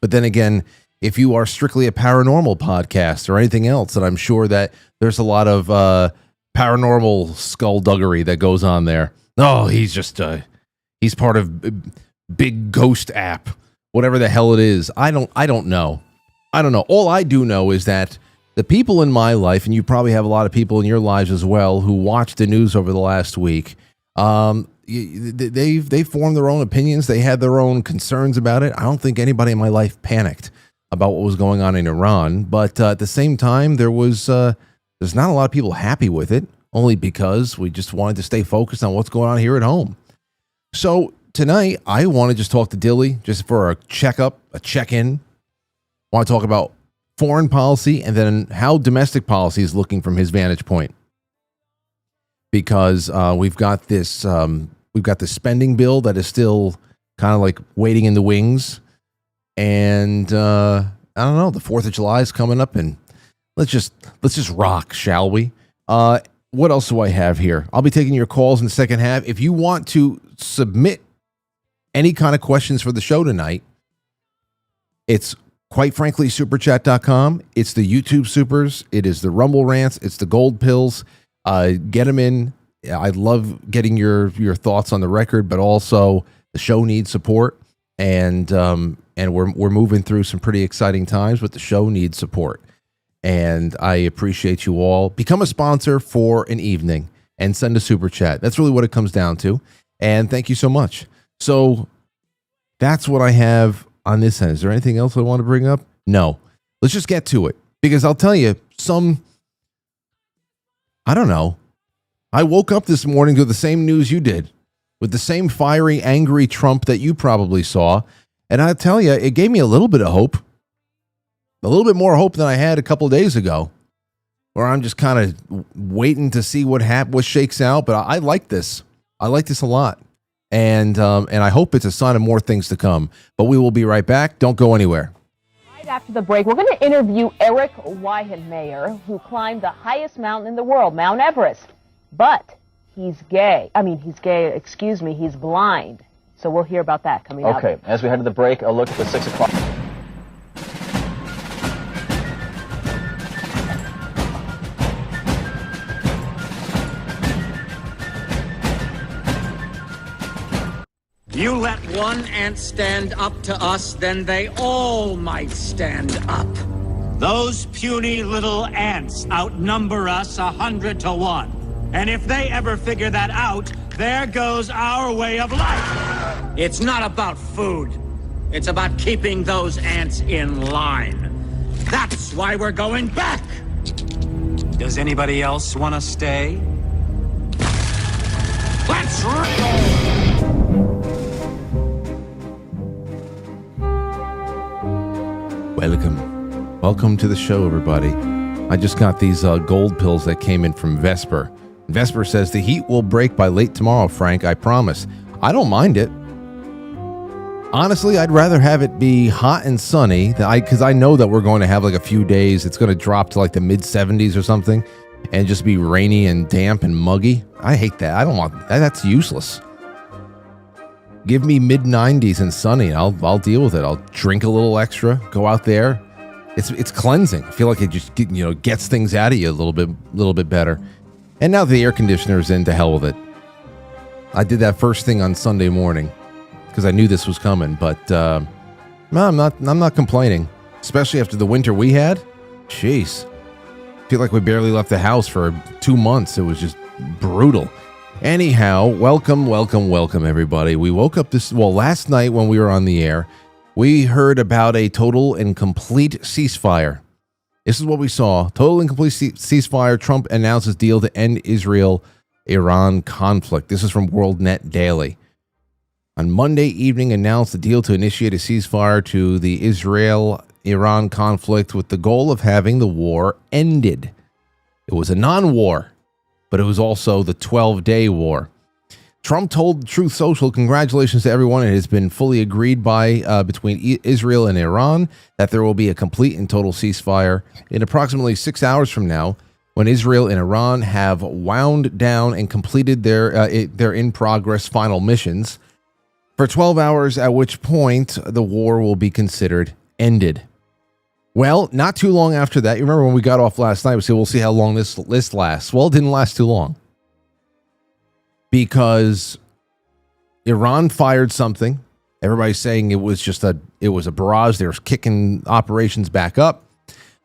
But then again, if you are strictly a paranormal podcast or anything else, then I'm sure that there's a lot of paranormal skullduggery that goes on there. Oh, he's just he's part of big ghost app, whatever the hell it is. I don't know. All I do know is that the people in my life, and you probably have a lot of people in your lives as well who watched the news over the last week, they formed their own opinions. They had their own concerns about it. I don't think anybody in my life panicked about what was going on in Iran, but at the same time, there's not a lot of people happy with it, only because we just wanted to stay focused on what's going on here at home. So tonight, I want to just talk to Dilly, just for a checkup, a check-in. I want to talk about foreign policy and then how domestic policy is looking from his vantage point. Because we've got this spending bill that is still kind of like waiting in the wings. And I don't know, the 4th of July is coming up, and let's just rock, shall we? What else do I have here? I'll be taking your calls in the second half. If you want to submit any kind of questions for the show tonight, it's Quite Frankly Superchat.com. It's the YouTube Supers. It is the Rumble Rants. It's the Gold Pills. Get them in. I love getting your thoughts on the record, but also the show needs support, and we're moving through some pretty exciting times, but the show needs support. And I appreciate you all. Become a sponsor for an evening and send a super chat. That's really what it comes down to. And thank you so much. So that's what I have on this end. Is there anything else I want to bring up? No. Let's just get to it. Because I'll tell you, I don't know. I woke up this morning to the same news you did, with the same fiery, angry Trump that you probably saw. And I'll tell you, it gave me a little bit of hope. A little bit more hope than I had a couple of days ago, where I'm just kind of waiting to see what shakes out. But I like this. I like this a lot. And I hope it's a sign of more things to come. But we will be right back. Don't go anywhere. Right after the break, we're going to interview Eric Weihenmayer, who climbed the highest mountain in the world, Mount Everest. But he's gay. He's blind. So we'll hear about that coming up. Okay, as we head to the break, a look at the 6 o'clock. You let one ant stand up to us, then they all might stand up. Those puny little ants outnumber us 100 to 1. And if they ever figure that out, there goes our way of life. It's not about food. It's about keeping those ants in line. That's why we're going back. Does anybody else want to stay? Let's roll! Welcome to the show, everybody. I just got these gold pills that came in from Vesper. Vesper says the heat will break by late tomorrow, Frank, I promise. I don't mind it. Honestly, I'd rather have it be hot and sunny, because I know that we're going to have like a few days. It's going to drop to like the mid-70s or something and just be rainy and damp and muggy. I hate that. I don't want that. That's useless. Give me mid-90s and sunny. I'll deal with it. I'll drink a little extra, go out there. It's cleansing. I feel like it just gets things out of you a little bit better. And now the air conditioner's in, to hell with it. I did that first thing on Sunday morning because I knew this was coming. But no, I'm not complaining, especially after the winter we had. Jeez, I feel like we barely left the house for 2 months. It was just brutal. Anyhow, welcome, everybody. We woke up last night when we were on the air, we heard about a total and complete ceasefire. This is what we saw. Total and complete ceasefire. Trump announces deal to end Israel-Iran conflict. This is from WorldNet Daily. On Monday evening, announced the deal to initiate a ceasefire to the Israel-Iran conflict with the goal of having the war ended. It was a non-war, but it was also the 12-day war. Trump told Truth Social, congratulations to everyone. It has been fully agreed by between Israel and Iran that there will be a complete and total ceasefire in approximately 6 hours from now, when Israel and Iran have wound down and completed their in-progress final missions for 12 hours, at which point the war will be considered ended. Well, not too long after that, you remember when we got off last night, we said, we'll see how long this list lasts. Well, it didn't last too long because Iran fired something. Everybody's saying it was a barrage. They were kicking operations back up.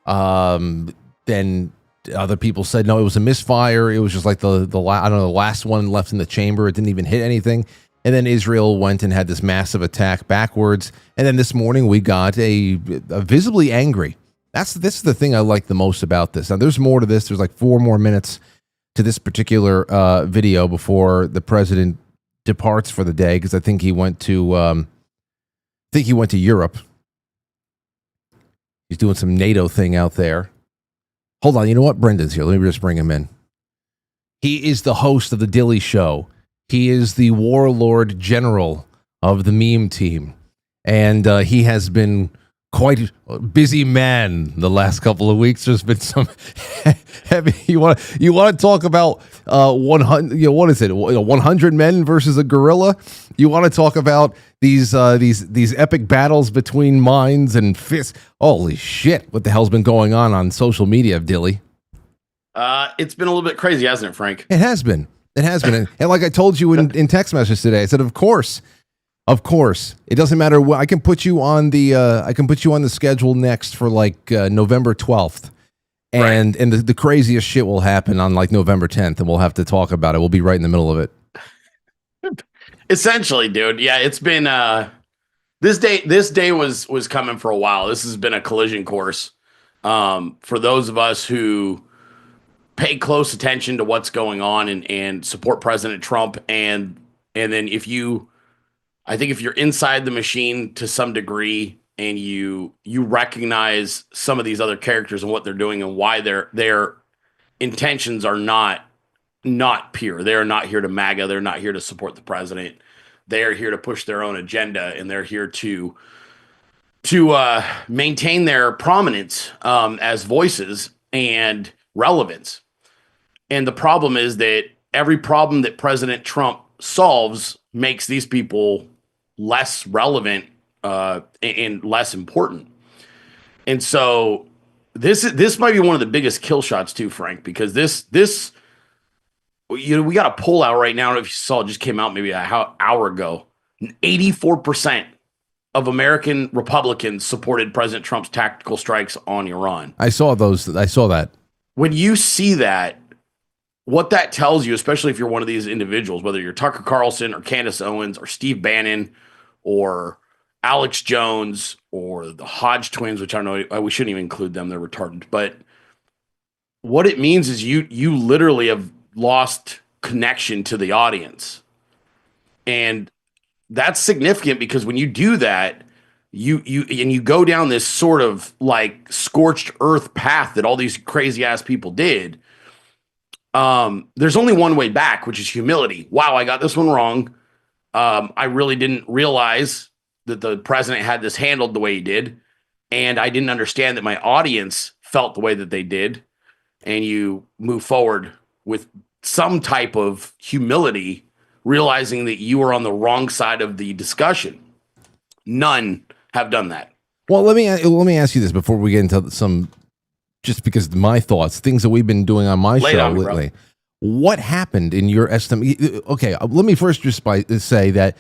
Then other people said, no, it was a misfire. It was just like the last one left in the chamber. It didn't even hit anything. And then Israel went and had this massive attack backwards. And then this morning we got a visibly angry. This is the thing I like the most about this. Now there's more to this. There's like 4 more minutes to this particular video before the president departs for the day, because I think he went to Europe. He's doing some NATO thing out there. Hold on, you know what? Brendan's here. Let me just bring him in. He is the host of the Dilly Show. He is the warlord general of the meme team. And he has been quite a busy man the last couple of weeks. There's been some heavy. You want to talk about 100? What is it? 100 men versus a gorilla? You want to talk about these epic battles between minds and fists? Holy shit! What the hell's been going on social media, Dilly? It's been a little bit crazy, hasn't it, Frank? It has been. And like I told you in text message today, I said, of course, it doesn't matter what. I can put you on the schedule next for like November 12th, and the craziest shit will happen on like November 10th, and we'll have to talk about it. We'll be right in the middle of it. Essentially, dude. Yeah, it's been this day was coming for a while. This has been a collision course for those of us who pay close attention to what's going on and support President Trump, and then if you're inside the machine to some degree and you recognize some of these other characters and what they're doing and why their intentions are not pure. They're not here to MAGA. They're not here to support the president. They're here to push their own agenda, and they're here to maintain their prominence as voices and relevance. And the problem is that every problem that President Trump solves makes these people less relevant and less important. And so this might be one of the biggest kill shots too, Frank, because this we got a poll out right now. I don't know if you saw, it just came out maybe an hour ago. 84% of American Republicans supported President Trump's tactical strikes on Iran. I saw that. When you see that, what that tells you, especially if you're one of these individuals, whether you're Tucker Carlson or Candace Owens or Steve Bannon or Alex Jones or the Hodge twins, which I know we shouldn't even include them, they're retarded. But what it means is you literally have lost connection to the audience. And that's significant because when you do that, you go down this sort of like scorched earth path that all these crazy ass people did. There's only one way back, which is humility. Wow, I got this one wrong. I really didn't realize that the president had this handled the way he did. And I didn't understand that my audience felt the way that they did. And you move forward with some type of humility, realizing that you are on the wrong side of the discussion. None have done that. Well, let me ask you this before we get into some, just because of my thoughts, things that we've been doing on my show lately. What happened in your estimate? Okay, let me first just say that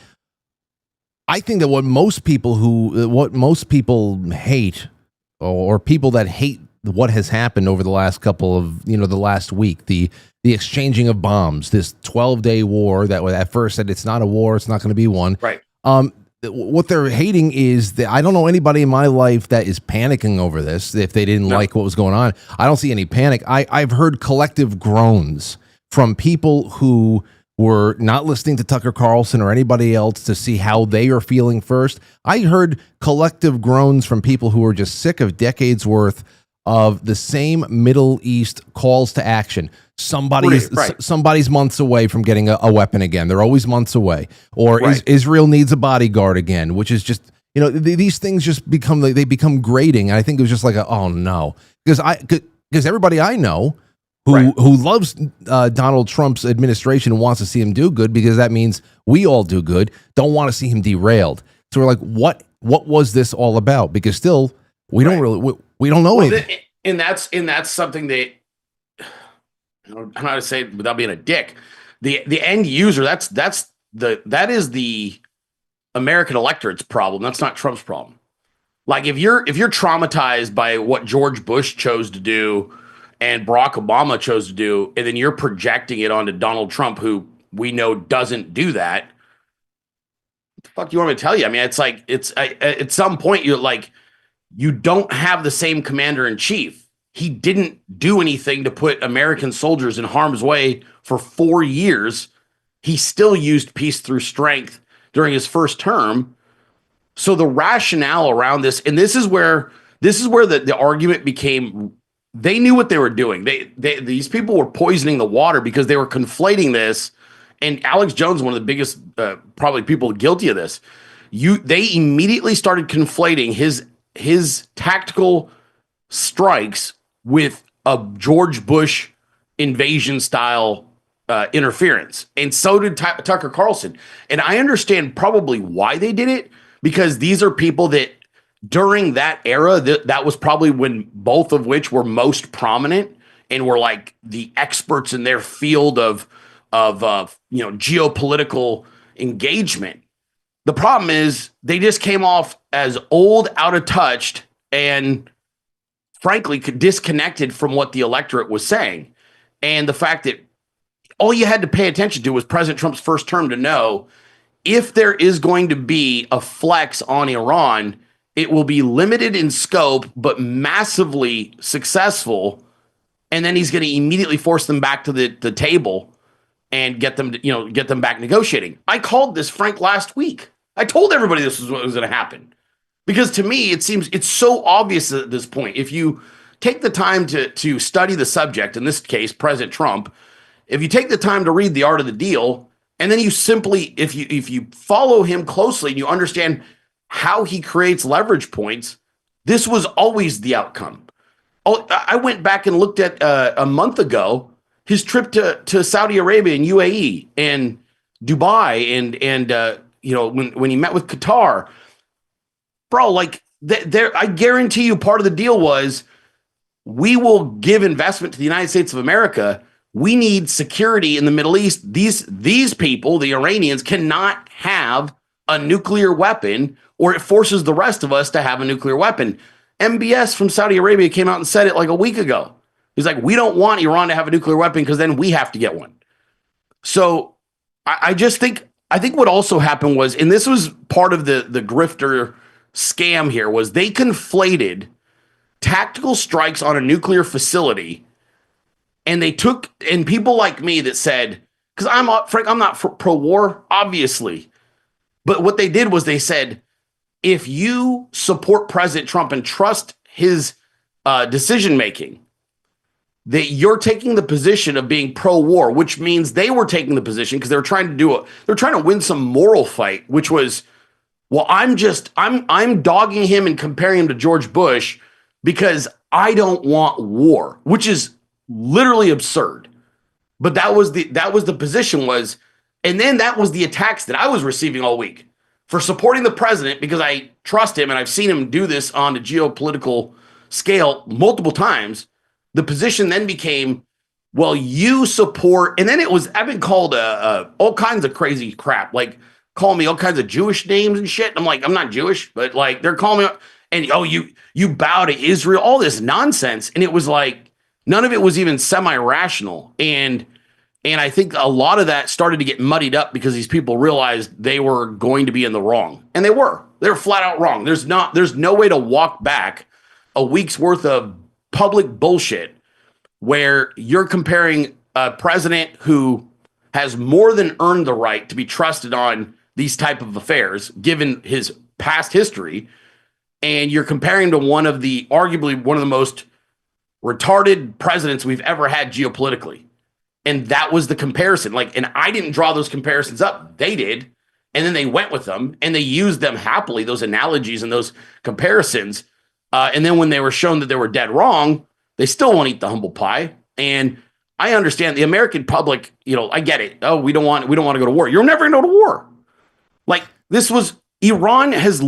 I think that what most people hate, or people that hate what has happened over the last couple of, the last week, the exchanging of bombs, this 12-day war that at first said it's not a war, it's not going to be one. Right. What they're hating is that I don't know anybody in my life that is panicking over this. If they didn't like what was going on, I don't see any panic. I've heard collective groans from people who were not listening to Tucker Carlson or anybody else to see how they are feeling first. I heard collective groans from people who are just sick of decades worth of the same Middle East calls to action. Somebody's months away from getting a weapon again. They're always months away. Or Israel needs a bodyguard again, which is just, these things just become grating. And I think it was just like, oh no, because everybody I know who loves Donald Trump's administration and wants to see him do good, because that means we all do good, don't want to see him derailed. So we're like, what what was this all about? Because still, we don't know anything. And that's something that, I don't know how to say it without being a dick. The end user, that is the American electorate's problem. That's not Trump's problem. Like if you're traumatized by what George Bush chose to do and Barack Obama chose to do, and then you're projecting it onto Donald Trump, who we know doesn't do that. What the fuck do you want me to tell you? I mean, it's like at some point you're like, you don't have the same commander in chief. He didn't do anything to put American soldiers in harm's way for 4 years. He still used peace through strength during his first term. So the rationale around this, and this is where the argument became, they knew what they were doing. These people were poisoning the water because they were conflating this. And Alex Jones, one of the biggest probably people guilty of this. They immediately started conflating his tactical strikes with a George Bush invasion style interference. And so did Tucker Carlson. And I understand probably why they did it, because these are people that during that era, that was probably when both of which were most prominent and were like the experts in their field of geopolitical engagement. The problem is they just came off as old, out of touch, and frankly disconnected from what the electorate was saying. And the fact that all you had to pay attention to was President Trump's first term to know if there is going to be a flex on Iran, it will be limited in scope, but massively successful. And then he's going to immediately force them back to the table and get them back negotiating. I called this, Frank, last week. I told everybody this was what was going to happen, because to me, it seems it's so obvious at this point. If you take the time to study the subject, in this case, President Trump, if you take the time to read The Art of the Deal, and then you simply, if you follow him closely and you understand how he creates leverage points, this was always the outcome. I went back and looked at a month ago his trip to Saudi Arabia and UAE and Dubai and when he met with Qatar, bro, like I guarantee you part of the deal was we will give investment to the United States of America. We need security in the Middle East. These people, the Iranians, cannot have a nuclear weapon, or it forces the rest of us to have a nuclear weapon. MBS from Saudi Arabia came out and said it like a week ago. He's like, we don't want Iran to have a nuclear weapon because then we have to get one. So I think what also happened was, and this was part of the grifter scam here, was they conflated tactical strikes on a nuclear facility. And they took, and people like me that said, because I'm not pro-war, obviously. But what they did was they said, if you support President Trump and trust his decision-making, that you're taking the position of being pro-war, which means they were taking the position because they were trying to win some moral fight, which was, well, I'm dogging him and comparing him to George Bush because I don't want war, which is literally absurd. But that was the position was, and then that was the attacks that I was receiving all week for supporting the president because I trust him and I've seen him do this on a geopolitical scale multiple times. The position then became, well, you support, and then I've been called all kinds of crazy crap, like calling me all kinds of Jewish names and shit. I'm like, I'm not Jewish, but like they're calling me, and you bow to Israel, all this nonsense. And it was like, none of it was even semi-rational. And I think a lot of that started to get muddied up because these people realized they were going to be in the wrong. And they were flat out wrong. There's no way to walk back a week's worth of public bullshit where you're comparing a president who has more than earned the right to be trusted on these type of affairs, given his past history. And you're comparing to arguably one of the most retarded presidents we've ever had geopolitically. And that was the comparison. And I didn't draw those comparisons up. They did. And then they went with them and they used them happily, those analogies and those comparisons. And then when they were shown that they were dead wrong, they still won't eat the humble pie. And I understand the American public, I get it. Oh, we don't want to go to war. You're never going to go to war. Like this was Iran has,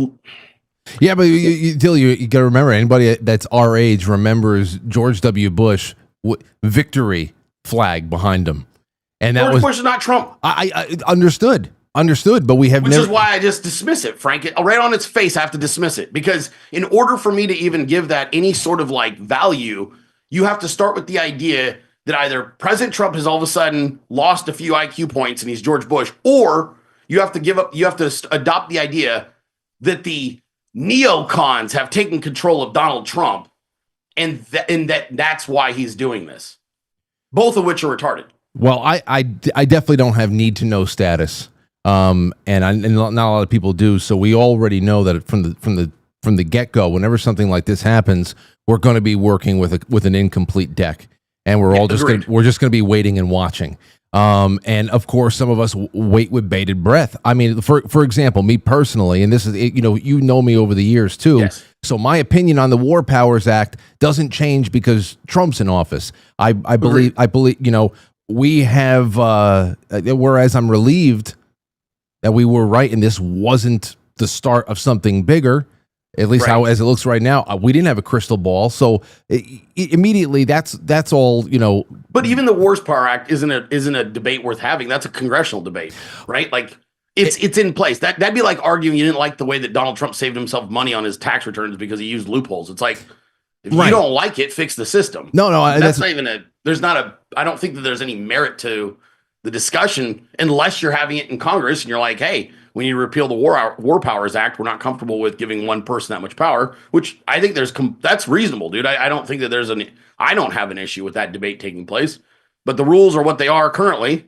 Yeah, but you got to remember, anybody that's our age remembers George W. Bush victory flag behind him, and that George Bush is not Trump. I understood, but we have which is why I just dismiss it, Frank. Right on its face, I have to dismiss it, because in order for me to even give that any sort of like value, you have to start with the idea that either President Trump has all of a sudden lost a few IQ points and he's George Bush, or you have to adopt the idea that the neocons have taken control of Donald Trump, and that's why he's doing this. Both of which are retarded. Well, I definitely don't have need to know status, and not a lot of people do. So we already know that from the get go, whenever something like this happens, we're going to be working with an incomplete deck, and we're just going to be waiting and watching. And of course, some of us wait with bated breath. I mean, for example, me personally, and this is, you know me over the years too. Yes. So my opinion on the War Powers Act doesn't change because Trump's in office. I believe, we have, whereas I'm relieved that we were right and this wasn't the start of something bigger, at least right. as it looks right now. We didn't have a crystal ball. So immediately that's all, But even the Wars Power Act isn't a debate worth having. That's a congressional debate, right? Like it's in place. That'd be like arguing you didn't like the way that Donald Trump saved himself money on his tax returns because he used loopholes. It's like, if you don't like it, fix the system. No, that's not even I don't think that there's any merit to the discussion unless you're having it in Congress and you're like, hey, we need to repeal the War Powers Act. We're not comfortable with giving one person that much power, which I think that's reasonable, dude. I don't think that I don't have an issue with that debate taking place, but the rules are what they are currently,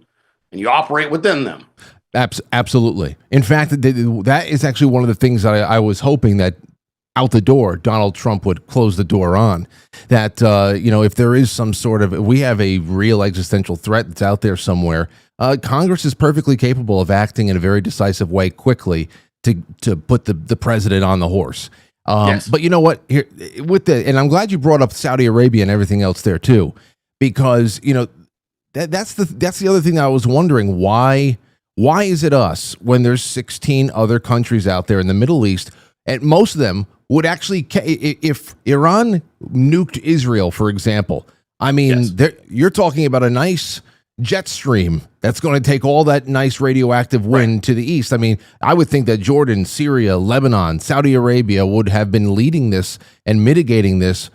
and you operate within them. Absolutely. In fact, that is actually one of the things that I was hoping that out the door, Donald Trump would close the door on. That, if there is some sort of, we have a real existential threat that's out there somewhere, Congress is perfectly capable of acting in a very decisive way quickly to put the president on the horse. Yes. But you know what? Here, and I'm glad you brought up Saudi Arabia and everything else there too, because that's the other thing that I was wondering. Why is it us when there's 16 other countries out there in the Middle East, and most of them would actually, if Iran nuked Israel, for example, I mean, yes. You're talking about a nice jet stream that's going to take all that nice radioactive wind to the east. I mean, I would think that Jordan, Syria, Lebanon, Saudi Arabia would have been leading this and mitigating this.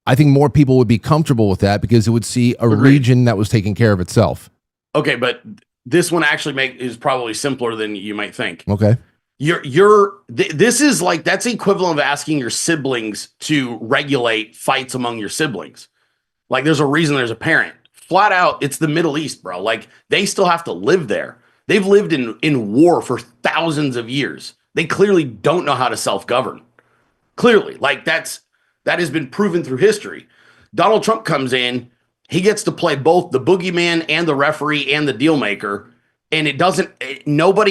I think more people would be comfortable with that because it would see a region that was taking care of itself. Okay, but this one actually is probably simpler than you might think. Okay. This is like, that's the equivalent of asking your siblings to regulate fights among your siblings. Like, there's a reason there's a parent. Flat out, it's the Middle East, bro. Like, they still have to live there. They've lived in war for thousands of years. They clearly don't know how to self-govern. Clearly. Like, that has been proven through history. Donald Trump comes in, he gets to play both the boogeyman and the referee and the deal maker. And no one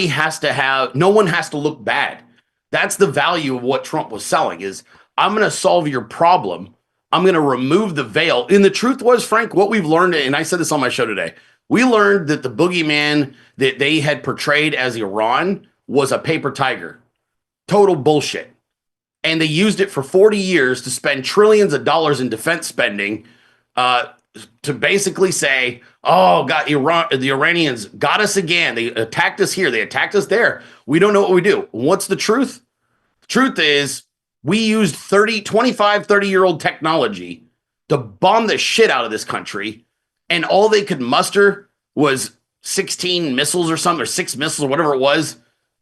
has to look bad. That's the value of what Trump was selling is, I'm going to solve your problem. I'm going to remove the veil. And the truth was, Frank, what we've learned, and I said this on my show today, we learned that the boogeyman that they had portrayed as Iran was a paper tiger. Total bullshit. And they used it for 40 years to spend trillions of dollars in defense spending to basically say, oh, God, the Iranians got us again. They attacked us here. They attacked us there. We don't know what we do. What's the truth? The truth is we used 30-year-old technology to bomb the shit out of this country. And all they could muster was 16 missiles or something, or 6 missiles or whatever it was,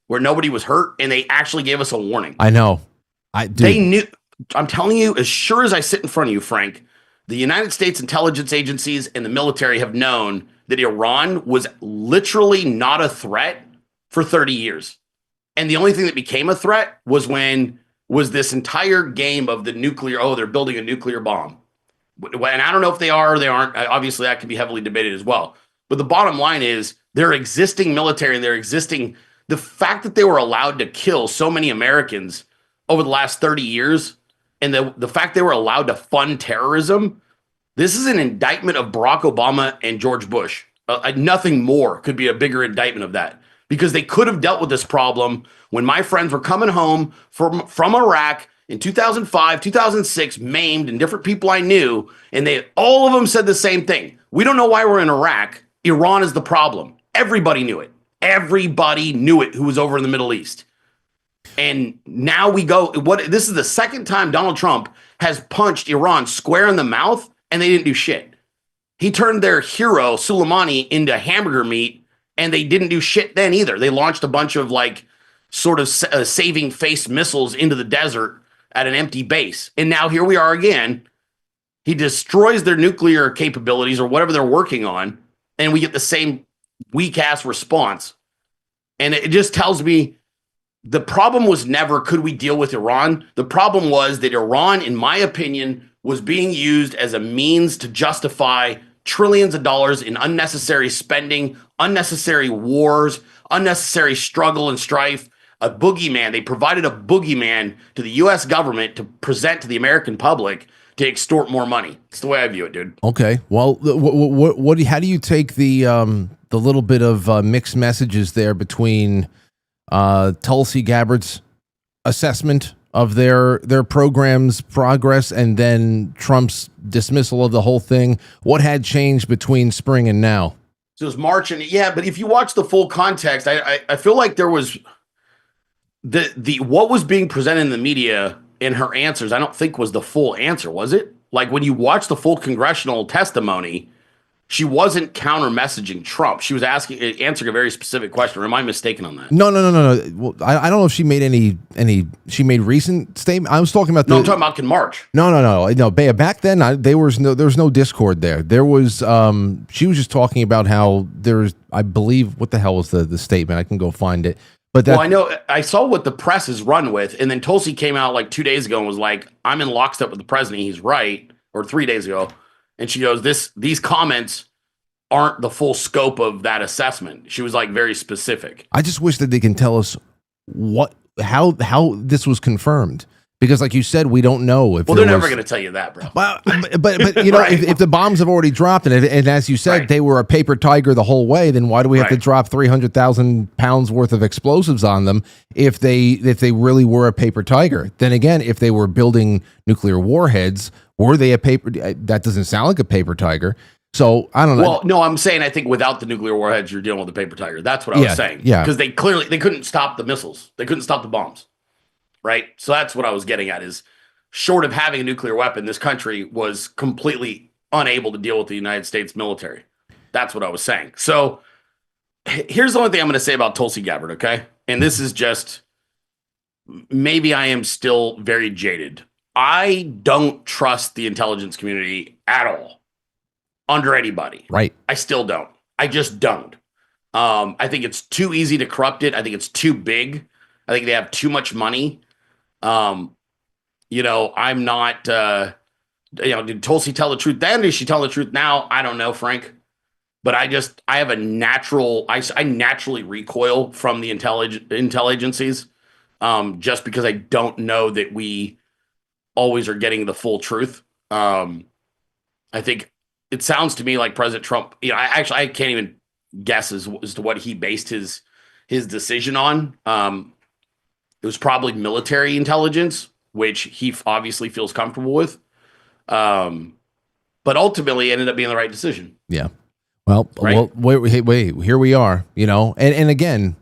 where nobody was hurt. And they actually gave us a warning. I know. They knew. I'm telling you, as sure as I sit in front of you, Frank, the United States intelligence agencies and the military have known that Iran was literally not a threat for 30 years. And the only thing that became a threat was this entire game of the nuclear, they're building a nuclear bomb. And I don't know if they are or they aren't. Obviously, that can be heavily debated as well. But the bottom line is their existing military and the fact that they were allowed to kill so many Americans over the last 30 years, and the fact they were allowed to fund terrorism, this is an indictment of Barack Obama and George Bush. Nothing more could be a bigger indictment of that. because they could have dealt with this problem when my friends were coming home from Iraq in 2005, 2006, maimed, and different people I knew, and all of them said the same thing. We don't know why we're in Iraq. Iran is the problem. Everybody knew it. Everybody knew it who was over in the Middle East. And now this is the second time Donald Trump has punched Iran square in the mouth, and they didn't do shit. He turned their hero, Soleimani, into hamburger meat, and they didn't do shit then either. They launched a bunch of saving face missiles into the desert at an empty base. And now here we are again. He destroys their nuclear capabilities or whatever they're working on, and we get the same weak-ass response. And it just tells me the problem was never, could we deal with Iran? The problem was that Iran, in my opinion, was being used as a means to justify trillions of dollars in unnecessary spending, unnecessary wars, unnecessary struggle and strife. A boogeyman. They provided a boogeyman to the U.S. government to present to the American public to extort more money. It's the way I view it, dude. Okay. Well, how do you take the little bit of mixed messages there between Tulsi Gabbard's assessment of their program's progress and then Trump's dismissal of the whole thing? What had changed between spring and now? So it was March, and but if you watch the full context, I feel like there was the what was being presented in the media in her answers, I don't think was the full answer, was it? Like when you watch the full congressional testimony, she wasn't counter messaging Trump. She was answering a very specific question. Or am I mistaken on that? No. Well, I don't know if she made any. She made recent statement. I was talking about. I'm talking about in March. No. Back then, there was no discord there. There was. She was just talking about how there's. I believe what the hell was the statement? I can go find it. But I know I saw what the press is run with, and then Tulsi came out like 2 days ago and was like, "I'm in lockstep with the president. He's right." Or 3 days ago. And she goes, these comments aren't the full scope of that assessment. She was like very specific. I just wish that they can tell us how this was confirmed. Because like you said, we don't know if they're never going to tell you that, bro. But you know, right. if the bombs have already dropped and as you said, right. They were a paper tiger the whole way, then why do we have to drop 300,000 pounds worth of explosives on them if they really were a paper tiger? Then again, if they were building nuclear warheads, were they a paper? That doesn't sound like a paper tiger. So I don't know. Well, no, I'm saying I think without the nuclear warheads, you're dealing with a paper tiger. That's what I was saying. Yeah, because they couldn't stop the missiles. They couldn't stop the bombs. Right. So that's what I was getting at is short of having a nuclear weapon, this country was completely unable to deal with the United States military. That's what I was saying. So here's the only thing I'm going to say about Tulsi Gabbard. OK, and this is just maybe I am still very jaded. I don't trust the intelligence community at all under anybody. Right. I still don't. I just don't. I think it's too easy to corrupt it. I think it's too big. I think they have too much money. You know, I'm not, did Tulsi tell the truth then? Did she tell the truth now? I don't know, Frank. But I have a natural, I naturally recoil from the intel agencies just because I don't know that we always are getting the full truth. I think it sounds to me like President Trump, I can't even guess as to what he based his decision on. It was probably military intelligence, which he obviously feels comfortable with. But ultimately it ended up being the right decision. Yeah. Well, wait, here we are, you know, and again,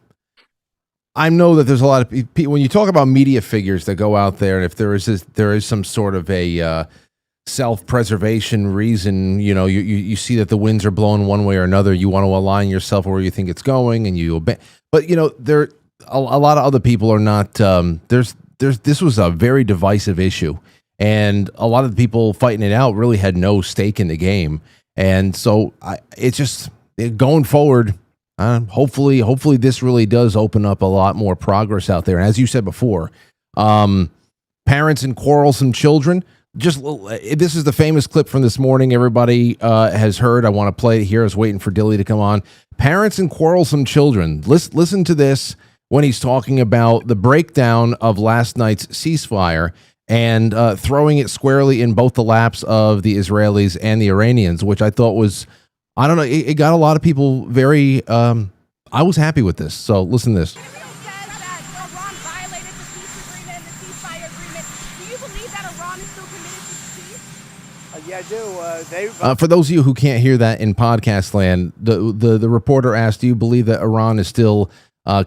I know that there's a lot of people, when you talk about media figures that go out there, and if there is some sort of a self-preservation reason, you know, you see that the winds are blowing one way or another, you want to align yourself where you think it's going, and you obey. But, you know, a lot of other people are not. This was a very divisive issue, and a lot of the people fighting it out really had no stake in the game. And so it's just going forward. Hopefully, this really does open up a lot more progress out there. And as you said before, parents and quarrelsome children. This is the famous clip from this morning. Everybody has heard. I want to play it here. I was waiting for Dilly to come on. Parents and quarrelsome children. Listen to this. When he's talking about the breakdown of last night's ceasefire and throwing it squarely in both the laps of the Israelis and the Iranians, which I thought was, I don't know, it got a lot of people very I was happy with this. So listen to this. Israel says that Iran violated the peace agreement and the ceasefire agreement. Do you believe that Iran is still committed to peace? Yeah, I do. For those of you who can't hear that in podcast land, the reporter asked, do you believe that Iran is still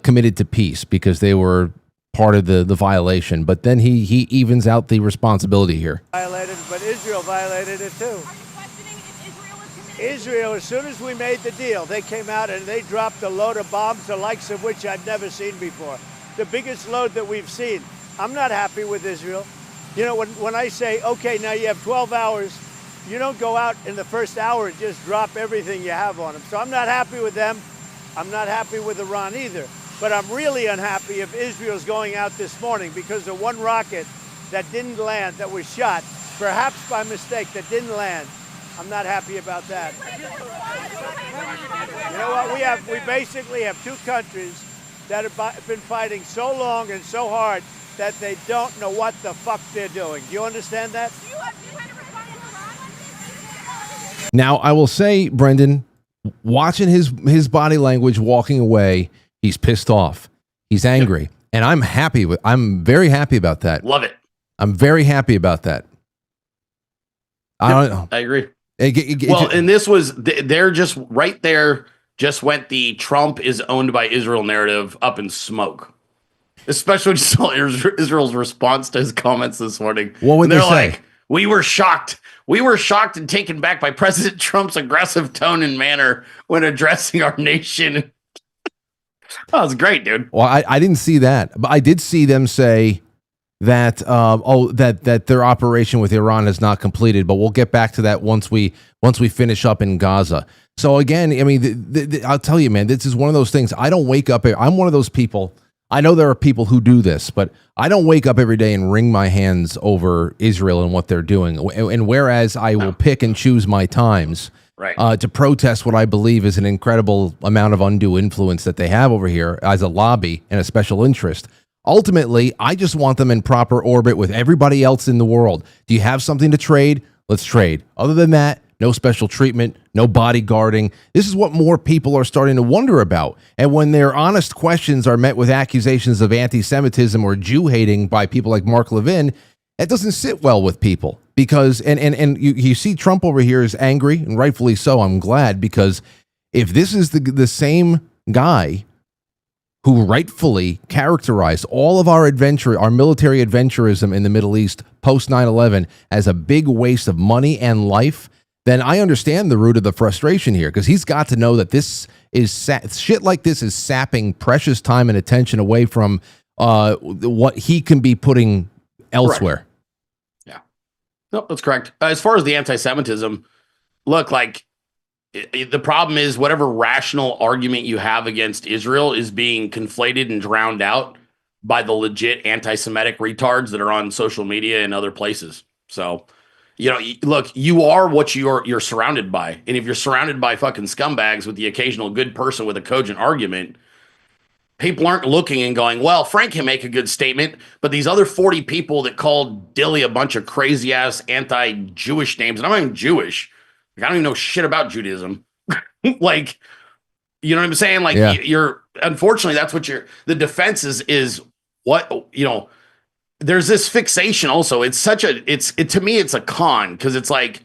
committed to peace because they were part of the violation? But then he evens out the responsibility here. Violated, but Israel violated it too. Are you questioning if Israel is committed? Israel, as soon as we made the deal, they came out and they dropped a load of bombs, the likes of which I've never seen before. The biggest load that we've seen. I'm not happy with Israel. You know, when I say, okay, now you have 12 hours, you don't go out in the first hour and just drop everything you have on them. So I'm not happy with them. I'm not happy with Iran either. But I'm really unhappy if Israel's going out this morning because of one rocket that didn't land, that was shot, perhaps by mistake, that didn't land. I'm not happy about that. You know what? We basically have two countries that have been fighting so long and so hard that they don't know what the fuck they're doing. Do you understand that? Do you have a response to Iran? Now, I will say, Brenden, watching his body language walking away, he's pissed off. He's angry. And I'm very happy about that. Love it. I'm very happy about that. I don't know. I agree. And this was, they're just right there, just went the Trump is owned by Israel narrative up in smoke. Especially when you saw Israel's response to his comments this morning. What would they say? Like, we were shocked. We were shocked and taken back by President Trump's aggressive tone and manner when addressing our nation. That was great, dude. Well, I didn't see that, but I did see them say that that their operation with Iran is not completed. But we'll get back to that once we finish up in Gaza. So again, I mean, I'll tell you, man, this is one of those things. I don't wake up. I'm one of those people. I know there are people who do this, but I don't wake up every day and wring my hands over Israel and what they're doing. And whereas I will pick and choose my times. Right. To protest what I believe is an incredible amount of undue influence that they have over here as a lobby and a special interest. Ultimately, I just want them in proper orbit with everybody else in the world. Do you have something to trade? Let's trade. Other than that, no special treatment, no bodyguarding. This is what more people are starting to wonder about. And when their honest questions are met with accusations of anti-Semitism or Jew hating by people like Mark Levin, that doesn't sit well with people. Because and you see Trump over here is angry, and rightfully so. I'm glad, because if this is the same guy who rightfully characterized all of our military adventurism in the Middle East post 9/11 as a big waste of money and life, then I understand the root of the frustration here, because he's got to know that this is shit like this is sapping precious time and attention away from what he can be putting elsewhere. Correct. Yeah. No, that's correct. As far as the anti-Semitism, look, like the problem is whatever rational argument you have against Israel is being conflated and drowned out by the legit anti-Semitic retards that are on social media and other places. So, you know, look, you are what you're surrounded by. And if you're surrounded by fucking scumbags with the occasional good person with a cogent argument, people aren't looking and going, well, Frank can make a good statement, but these other 40 people that called Dilly a bunch of crazy ass anti-Jewish names, and I'm not even Jewish. Like, I don't even know shit about Judaism. Like, you know what I'm saying? Like, yeah. You're unfortunately, that's what the defense is what, you know, there's this fixation also. It's to me, it's a con, because it's like,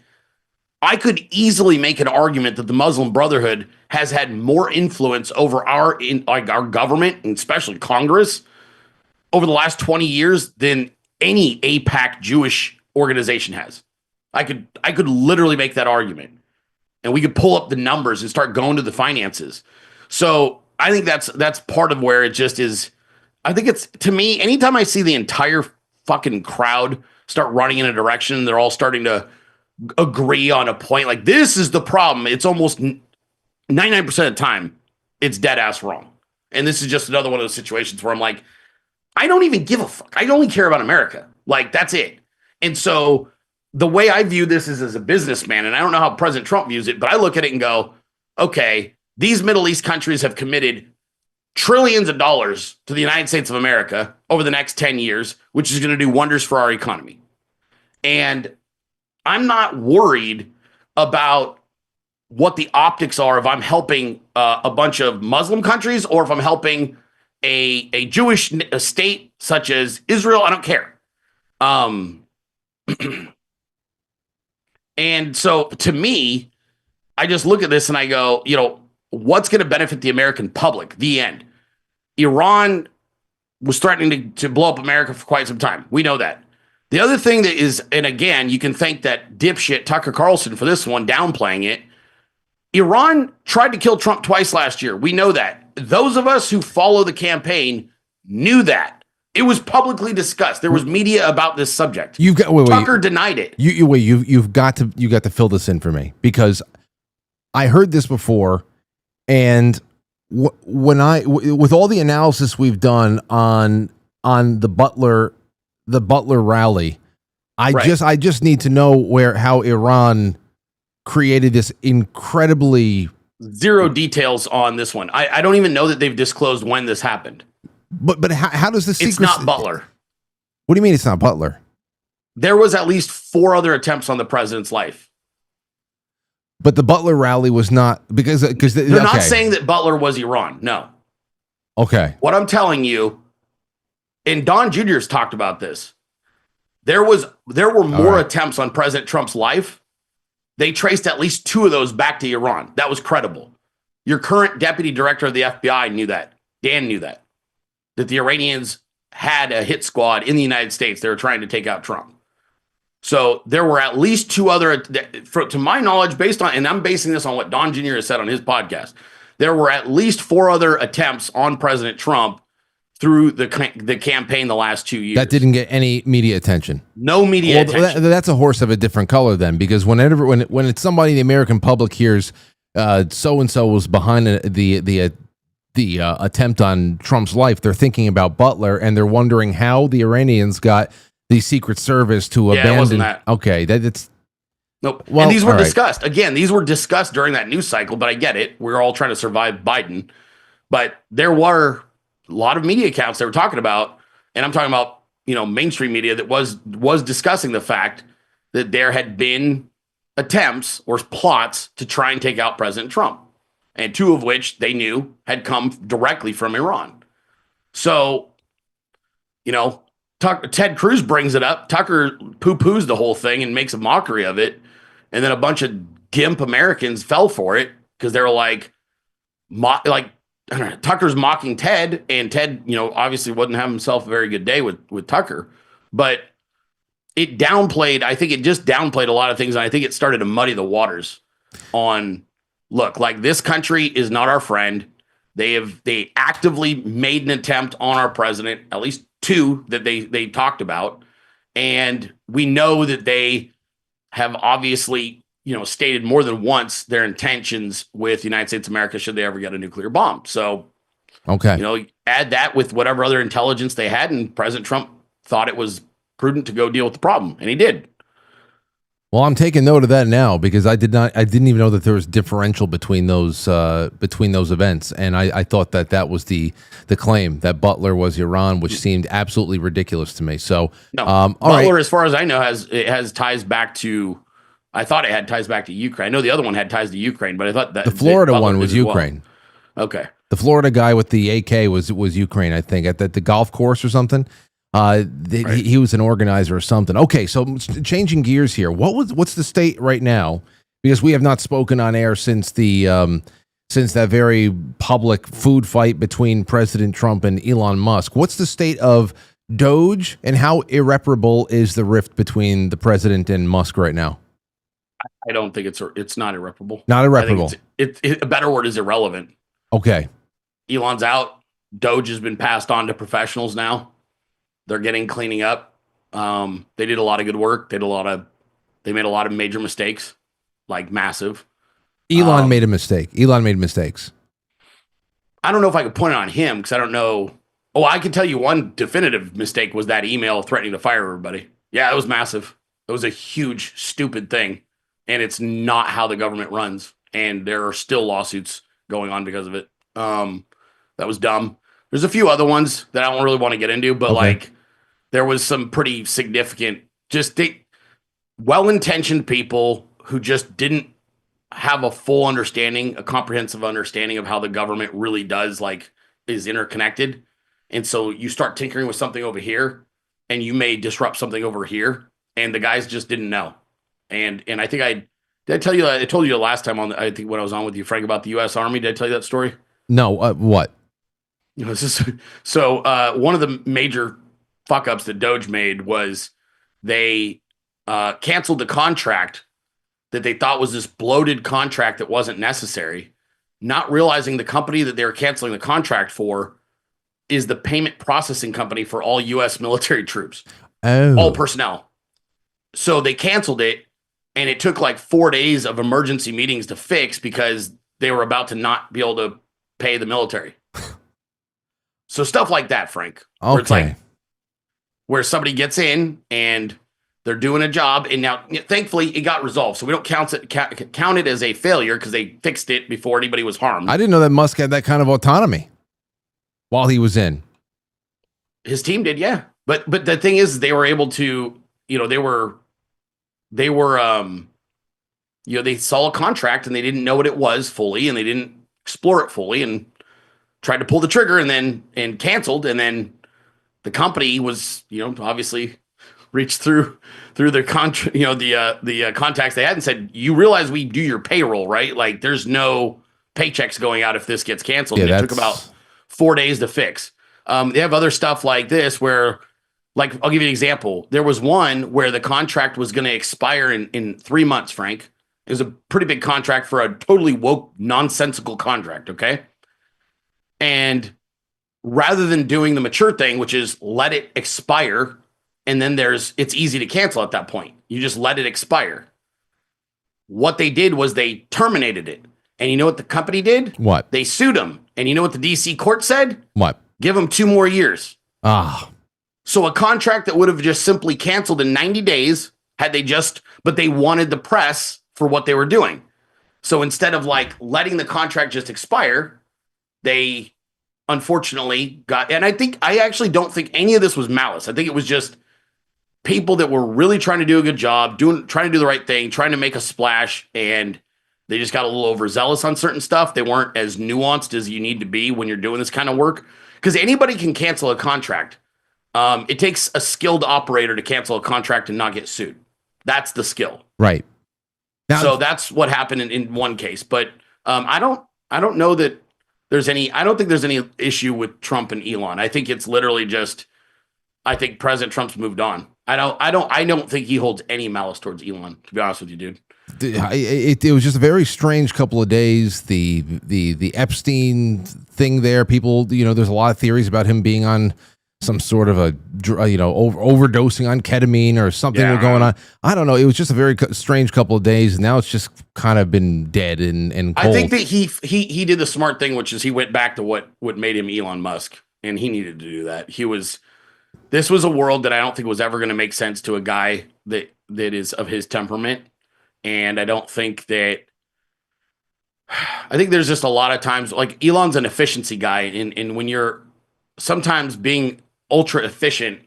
I could easily make an argument that the Muslim Brotherhood has had more influence over our government, and especially Congress, over the last 20 years than any AIPAC Jewish organization has. I could literally make that argument, and we could pull up the numbers and start going to the finances. So I think that's part of where it just is. I think it's, to me, anytime I see the entire fucking crowd start running in a direction, they're all starting to agree on a point, like, this is the problem. It's almost 99% of the time, it's dead ass wrong. And this is just another one of those situations where I'm like, I don't even give a fuck. I only care about America. Like, that's it. And so the way I view this is as a businessman, and I don't know how President Trump views it, but I look at it and go, okay, these Middle East countries have committed trillions of dollars to the United States of America over the next 10 years, which is going to do wonders for our economy. And I'm not worried about what the optics are if I'm helping a bunch of Muslim countries or if I'm helping a Jewish state such as Israel. I don't care. And so to me, I just look at this and I go, what's going to benefit the American public? The end. Iran was threatening to blow up America for quite some time. We know that. The other thing that is, and again, you can thank that dipshit Tucker Carlson for this one, downplaying it. Iran tried to kill Trump twice last year. We know that. Those of us who follow the campaign knew that. It was publicly discussed. There was media about this subject. Tucker denied it. You've got to fill this in for me, because I heard this before, and with all the analysis we've done on the Butler rally, I just need to know how Iran created this incredibly zero details on this one. I don't even know that they've disclosed when this happened. But how does the secret? It's not Butler. What do you mean it's not Butler? There was at least 4 other attempts on the president's life. But the Butler rally was not because they're not saying that Butler was Iran. No. Okay. What I'm telling you, and Don Jr.'s talked about this. There were more attempts on President Trump's life. They traced at least 2 of those back to Iran. That was credible. Your current deputy director of the FBI knew that. Dan knew that the Iranians had a hit squad in the United States. They were trying to take out Trump. So there were at least 2 other, to my knowledge, and I'm basing this on what Don Jr. has said on his podcast, there were at least 4 other attempts on President Trump through the campaign the last 2 years. That didn't get any media attention. No media attention. That's a horse of a different color then, because when it's somebody in the American public hears so-and-so was behind the attempt on Trump's life, they're thinking about Butler, and they're wondering how the Iranians got the Secret Service to abandon. It wasn't that. Okay, that's nope. Well, and these were discussed. Again, these were discussed during that news cycle, but I get it. We're all trying to survive Biden. But there were a lot of media accounts that were talking about, and I'm talking about, mainstream media that was discussing the fact that there had been attempts or plots to try and take out President Trump, and 2 of which they knew had come directly from Iran. So, Ted Cruz brings it up. Tucker poo-poos the whole thing and makes a mockery of it. And then a bunch of gimp Americans fell for it because they were like Tucker's mocking Ted, and Ted, obviously wouldn't have himself a very good day with Tucker. But it downplayed, I think it just downplayed a lot of things. And I think it started to muddy the waters on, look, like, this country is not our friend. They actively made an attempt on our president, at least 2 that they talked about. And we know that they have obviously, stated more than once their intentions with the United States of America should they ever get a nuclear bomb. So, okay, add that with whatever other intelligence they had, and President Trump thought it was prudent to go deal with the problem, and he did. Well, I'm taking note of that now, because I didn't even know that there was differential between those events, and I thought that was the claim that Butler was Iran, which seemed absolutely ridiculous to me. So, no, Butler, as far as I know, has ties back to. I thought it had ties back to Ukraine. I know the other one had ties to Ukraine, but I thought that the Florida one was Ukraine. Well. Okay, the Florida guy with the AK was Ukraine, I think, at the golf course or something. He was an organizer or something. Okay, so changing gears here. What's the state right now? Because we have not spoken on air since that very public food fight between President Trump and Elon Musk. What's the state of DOGE, and how irreparable is the rift between the president and Musk right now? I don't think it's not irreparable. Not irreparable. A better word is irrelevant. Okay. Elon's out. DOGE has been passed on to professionals now. They're cleaning up. They did a lot of good work. They made a lot of major mistakes, like massive. Elon made a mistake. Elon made mistakes. I don't know if I could point it on him, because I don't know. Oh, I can tell you one definitive mistake was that email threatening to fire everybody. Yeah, it was massive. It was a huge, stupid thing. And it's not how the government runs. And there are still lawsuits going on because of it. That was dumb. There's a few other ones that I don't really want to get into, but there was some pretty significant, well-intentioned people who just didn't have a full understanding, a comprehensive understanding of how the government really does, like, is interconnected. And so you start tinkering with something over here and you may disrupt something over here. And the guys just didn't know. And I think did I tell you, I told you the last time I think when I was on with you, Frank, about the U.S. Army. Did I tell you that story? No, what? You know, one of the major fuck ups that DOGE made was they canceled the contract that they thought was this bloated contract that wasn't necessary, not realizing the company that they were canceling the contract for is the payment processing company for all U.S. military troops, all personnel. So they canceled it, and it took like 4 days of emergency meetings to fix because they were about to not be able to pay the military. So stuff like that, Frank. Okay. Where it's like where somebody gets in and they're doing a job, and now thankfully it got resolved. So we don't count it as a failure because they fixed it before anybody was harmed. I didn't know that Musk had that kind of autonomy while he was in. His team did, yeah. But the thing is, they were able to, you know, they saw a contract and they didn't know what it was fully, and they didn't explore it fully, and tried to pull the trigger and canceled, and then the company was, you know, obviously reached through their the contacts they had and said, you realize we do your payroll, right? Like, there's no paychecks going out if this gets canceled. And it took about 4 days to fix. They have other stuff like this where, like, I'll give you an example. There was one where the contract was going to expire in 3 months, Frank. It was a pretty big contract for a totally woke, nonsensical contract, okay? And rather than doing the mature thing, which is let it expire, and then it's easy to cancel at that point. You just let it expire. What they did was they terminated it. And you know what the company did? What? They sued them. And you know what the DC court said? What? Give them 2 more years. Ah. So a contract that would have just simply canceled in 90 days but they wanted the press for what they were doing. So instead of like letting the contract just expire, they unfortunately and I actually don't think any of this was malice. I think it was just people that were really trying to do a good job, trying to do the right thing, trying to make a splash, and they just got a little overzealous on certain stuff. They weren't as nuanced as you need to be when you're doing this kind of work, because anybody can cancel a contract. It takes a skilled operator to cancel a contract and not get sued. That's the skill. Right. Now, so that's what happened in one case. But I don't know that I don't think there's any issue with Trump and Elon. I think it's literally just, I think President Trump's moved on. I don't think he holds any malice towards Elon, to be honest with you, dude. It was just a very strange couple of days. The Epstein thing there, people, you know, there's a lot of theories about him being on some sort of overdosing on ketamine or something going on. I don't know. It was just a very strange couple of days, and now it's just kind of been dead and cold. I think that he did the smart thing, which is he went back to what made him Elon Musk, and he needed to do that. This was a world that I don't think was ever going to make sense to a guy that is of his temperament. And I think there's just a lot of times, like, Elon's an efficiency guy. And when you're sometimes being ultra efficient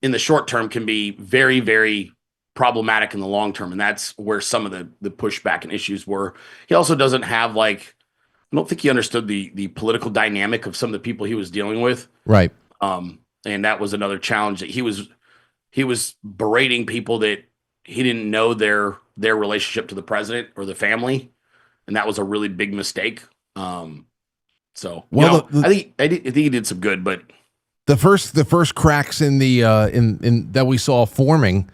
in the short term can be very, very problematic in the long term. And that's where some of the pushback and issues were. He also doesn't have, I don't think he understood the political dynamic of some of the people he was dealing with. Right. And that was another challenge, that he was berating people that he didn't know their relationship to the president or the family, and that was a really big mistake. I think he did some good, but the first cracks in the in that we saw forming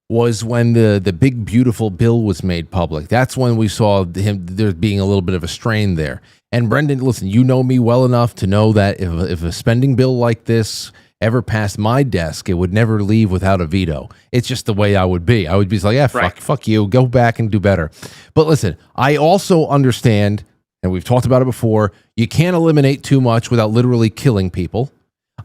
was when the big beautiful bill was made public. That's when we saw there being a little bit of a strain there. And Brenden, listen, you know me well enough to know that if a spending bill like this ever passed my desk, it would never leave without a veto. It's just the way I would be. I would be like, yeah, fuck you, go back and do better. But listen, I also understand, and we've talked about it before, you can't eliminate too much without literally killing people.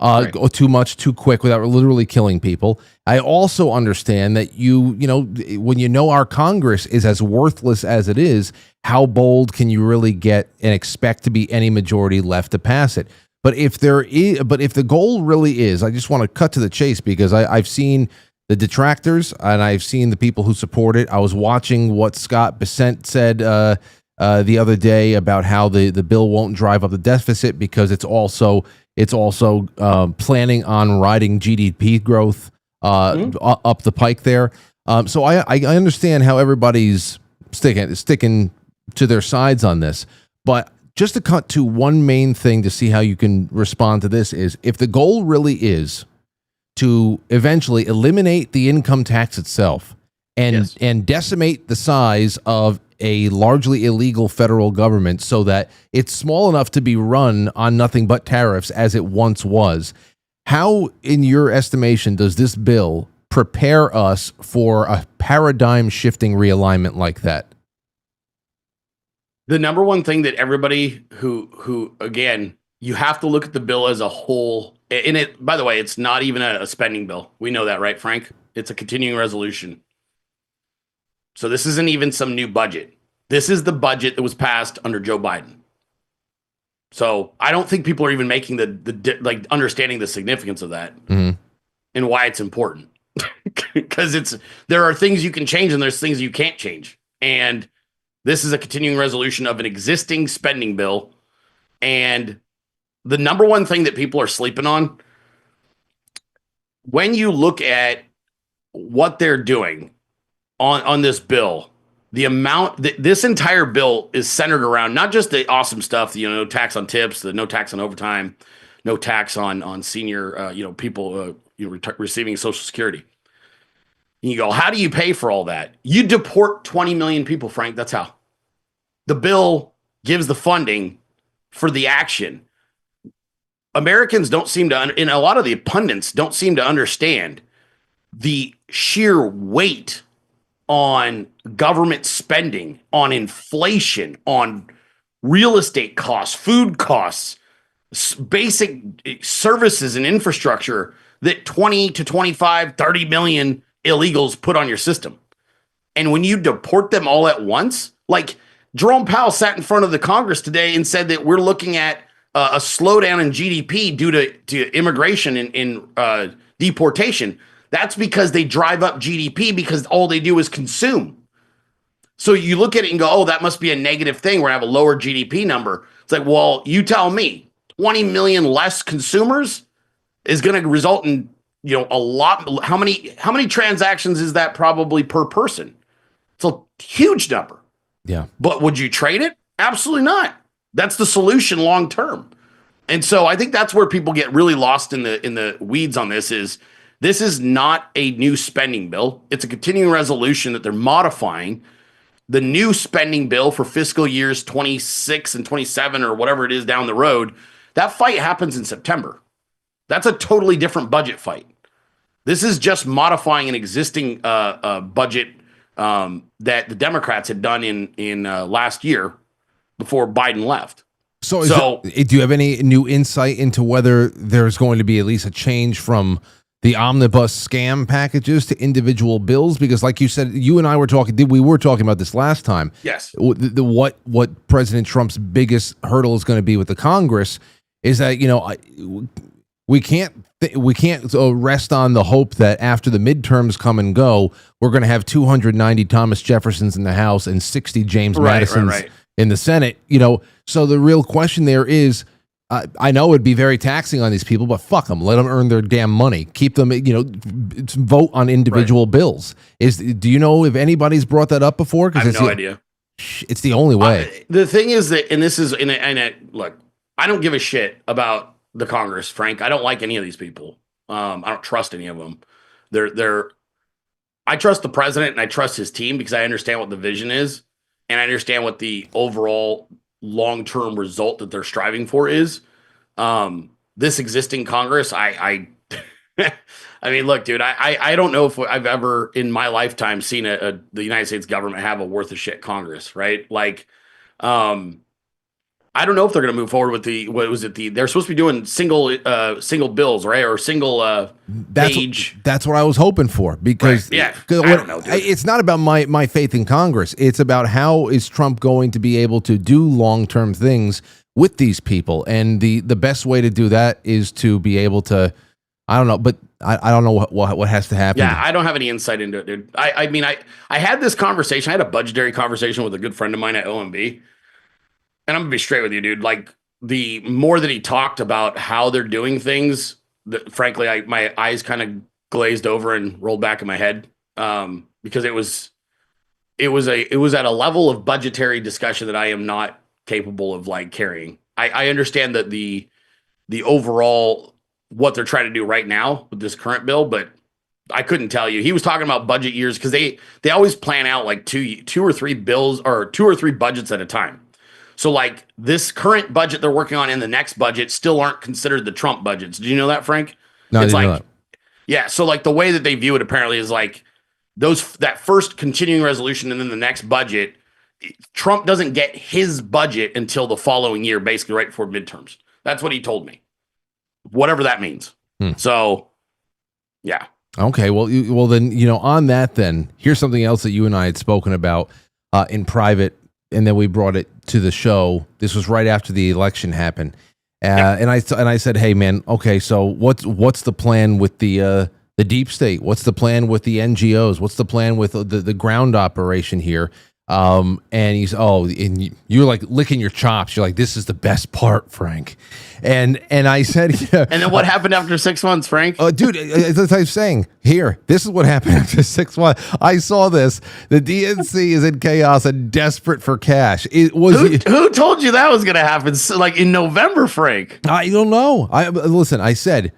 Or too much too quick without literally killing people. I also understand that you know, when you know our Congress is as worthless as it is, how bold can you really get and expect to be any majority left to pass it? But if the goal really is, I just want to cut to the chase, because I've seen the detractors, and I've seen the people who support it. I was watching what Scott Bessent said the other day about how the bill won't drive up the deficit because it's also planning on riding GDP growth up the pike there. So I understand how everybody's sticking to their sides on this, but just to cut to one main thing to see how you can respond to this is, if the goal really is to eventually eliminate the income tax itself and decimate the size of a largely illegal federal government so that it's small enough to be run on nothing but tariffs as it once was, how, in your estimation, does this bill prepare us for a paradigm shifting realignment like that? The number one thing that everybody who again, you have to look at the bill as a whole. And it, by the way, it's not even a spending bill. We know that, right, Frank? It's a continuing resolution. So this isn't even some new budget. This is the budget that was passed under Joe Biden. So I don't think people are even making the understanding the significance of that and why it's important. Because there are things you can change and there's things you can't change. And this is a continuing resolution of an existing spending bill. And the number one thing that people are sleeping on, when you look at what they're doing on this bill, the amount this entire bill is centered around not just the awesome stuff, no tax on tips, the no tax on overtime, no tax on senior, people receiving Social Security. And you go, how do you pay for all that? You deport 20 million people, Frank. That's how. The bill gives the funding for the action. Americans don't seem to, and a lot of the pundits don't seem to understand the sheer weight on government spending, on inflation, on real estate costs, food costs, basic services and infrastructure that 20 to 25, 30 million illegals put on your system. And when you deport them all at once, like Jerome Powell sat in front of the Congress today and said that we're looking at a slowdown in GDP due to immigration and deportation. That's because they drive up GDP because all they do is consume. So you look at it and go, oh, that must be a negative thing. We're going to have a lower GDP number. It's like, well, you tell me 20 million less consumers is going to result in, a lot. How many transactions is that probably per person? It's a huge number. Yeah. But would you trade it? Absolutely not. That's the solution long term. And so I think that's where people get really lost in the weeds on this is not a new spending bill. It's a continuing resolution that they're modifying. The new spending bill for fiscal years 26 and 27 or whatever it is down the road, that fight happens in September. That's a totally different budget fight. This is just modifying an existing budget that the Democrats had done in last year before Biden left. So do you have any new insight into whether there's going to be at least a change from the omnibus scam packages to individual bills? Because like you said, you and I were talking about this last time. Yes. What President Trump's biggest hurdle is going to be with the Congress is that, we can't rest on the hope that after the midterms come and go, we're going to have 290 Thomas Jeffersons in the House and 60 James Madisons in the Senate. So the real question there is, I know it'd be very taxing on these people, but fuck them. Let them earn their damn money. Keep them, vote on individual bills. Do you know if anybody's brought that up before? I have no idea. It's the only way. The thing is that, and this is, look, I don't give a shit about the Congress, Frank. I don't like any of these people. I don't trust any of them. I trust the president and I trust his team because I understand what the vision is and I understand what the overall long-term result that they're striving for is. This existing Congress, I mean, look, dude, I don't know if I've ever in my lifetime seen the United States government have a worth of shit Congress, right? Like, I don't know if they're going to move forward with they're supposed to be doing single bills, right? Or single page. That's what I was hoping for because I don't know, dude. It's not about my faith in Congress. It's about how is Trump going to be able to do long-term things with these people. And the best way to do that is to be able to, I don't know, but I don't know what has to happen. Yeah, I don't have any insight into it, dude. I mean, I had this conversation. I had a budgetary conversation with a good friend of mine at OMB. And I'm gonna be straight with you, dude. Like, the more that he talked about how they're doing things, frankly, my eyes kind of glazed over and rolled back in my head, because it was at a level of budgetary discussion that I am not capable of like carrying. I understand that the overall what they're trying to do right now with this current bill, but I couldn't tell you. He was talking about budget years because they always plan out like two or three bills or 2 or 3 budgets at a time. So like this current budget they're working on and the next budget still aren't considered the Trump budgets. Did you know that, Frank? No, it's I didn't know like, that. yeah. So like the way that they view it apparently is like that first continuing resolution and then the next budget, Trump doesn't get his budget until the following year, basically right before midterms. That's what he told me, whatever that means. So yeah. Okay. Well, then, on that, then here's something else that you and I had spoken about in private, and then we brought it to the show. This was right after the election happened. And I said, hey man, okay, so what's the plan with the deep state? What's the plan with the NGOs? What's the plan with the ground operation here? And and you're like licking your chops. You're like, this is the best part, Frank. And I said, yeah. And then what happened after 6 months, Frank? Dude, as I'm saying, this is what happened after 6 months. I saw this. The DNC is in chaos and desperate for cash. It was who told you that was going to happen? Like in November, Frank? I don't know. Listen. I said,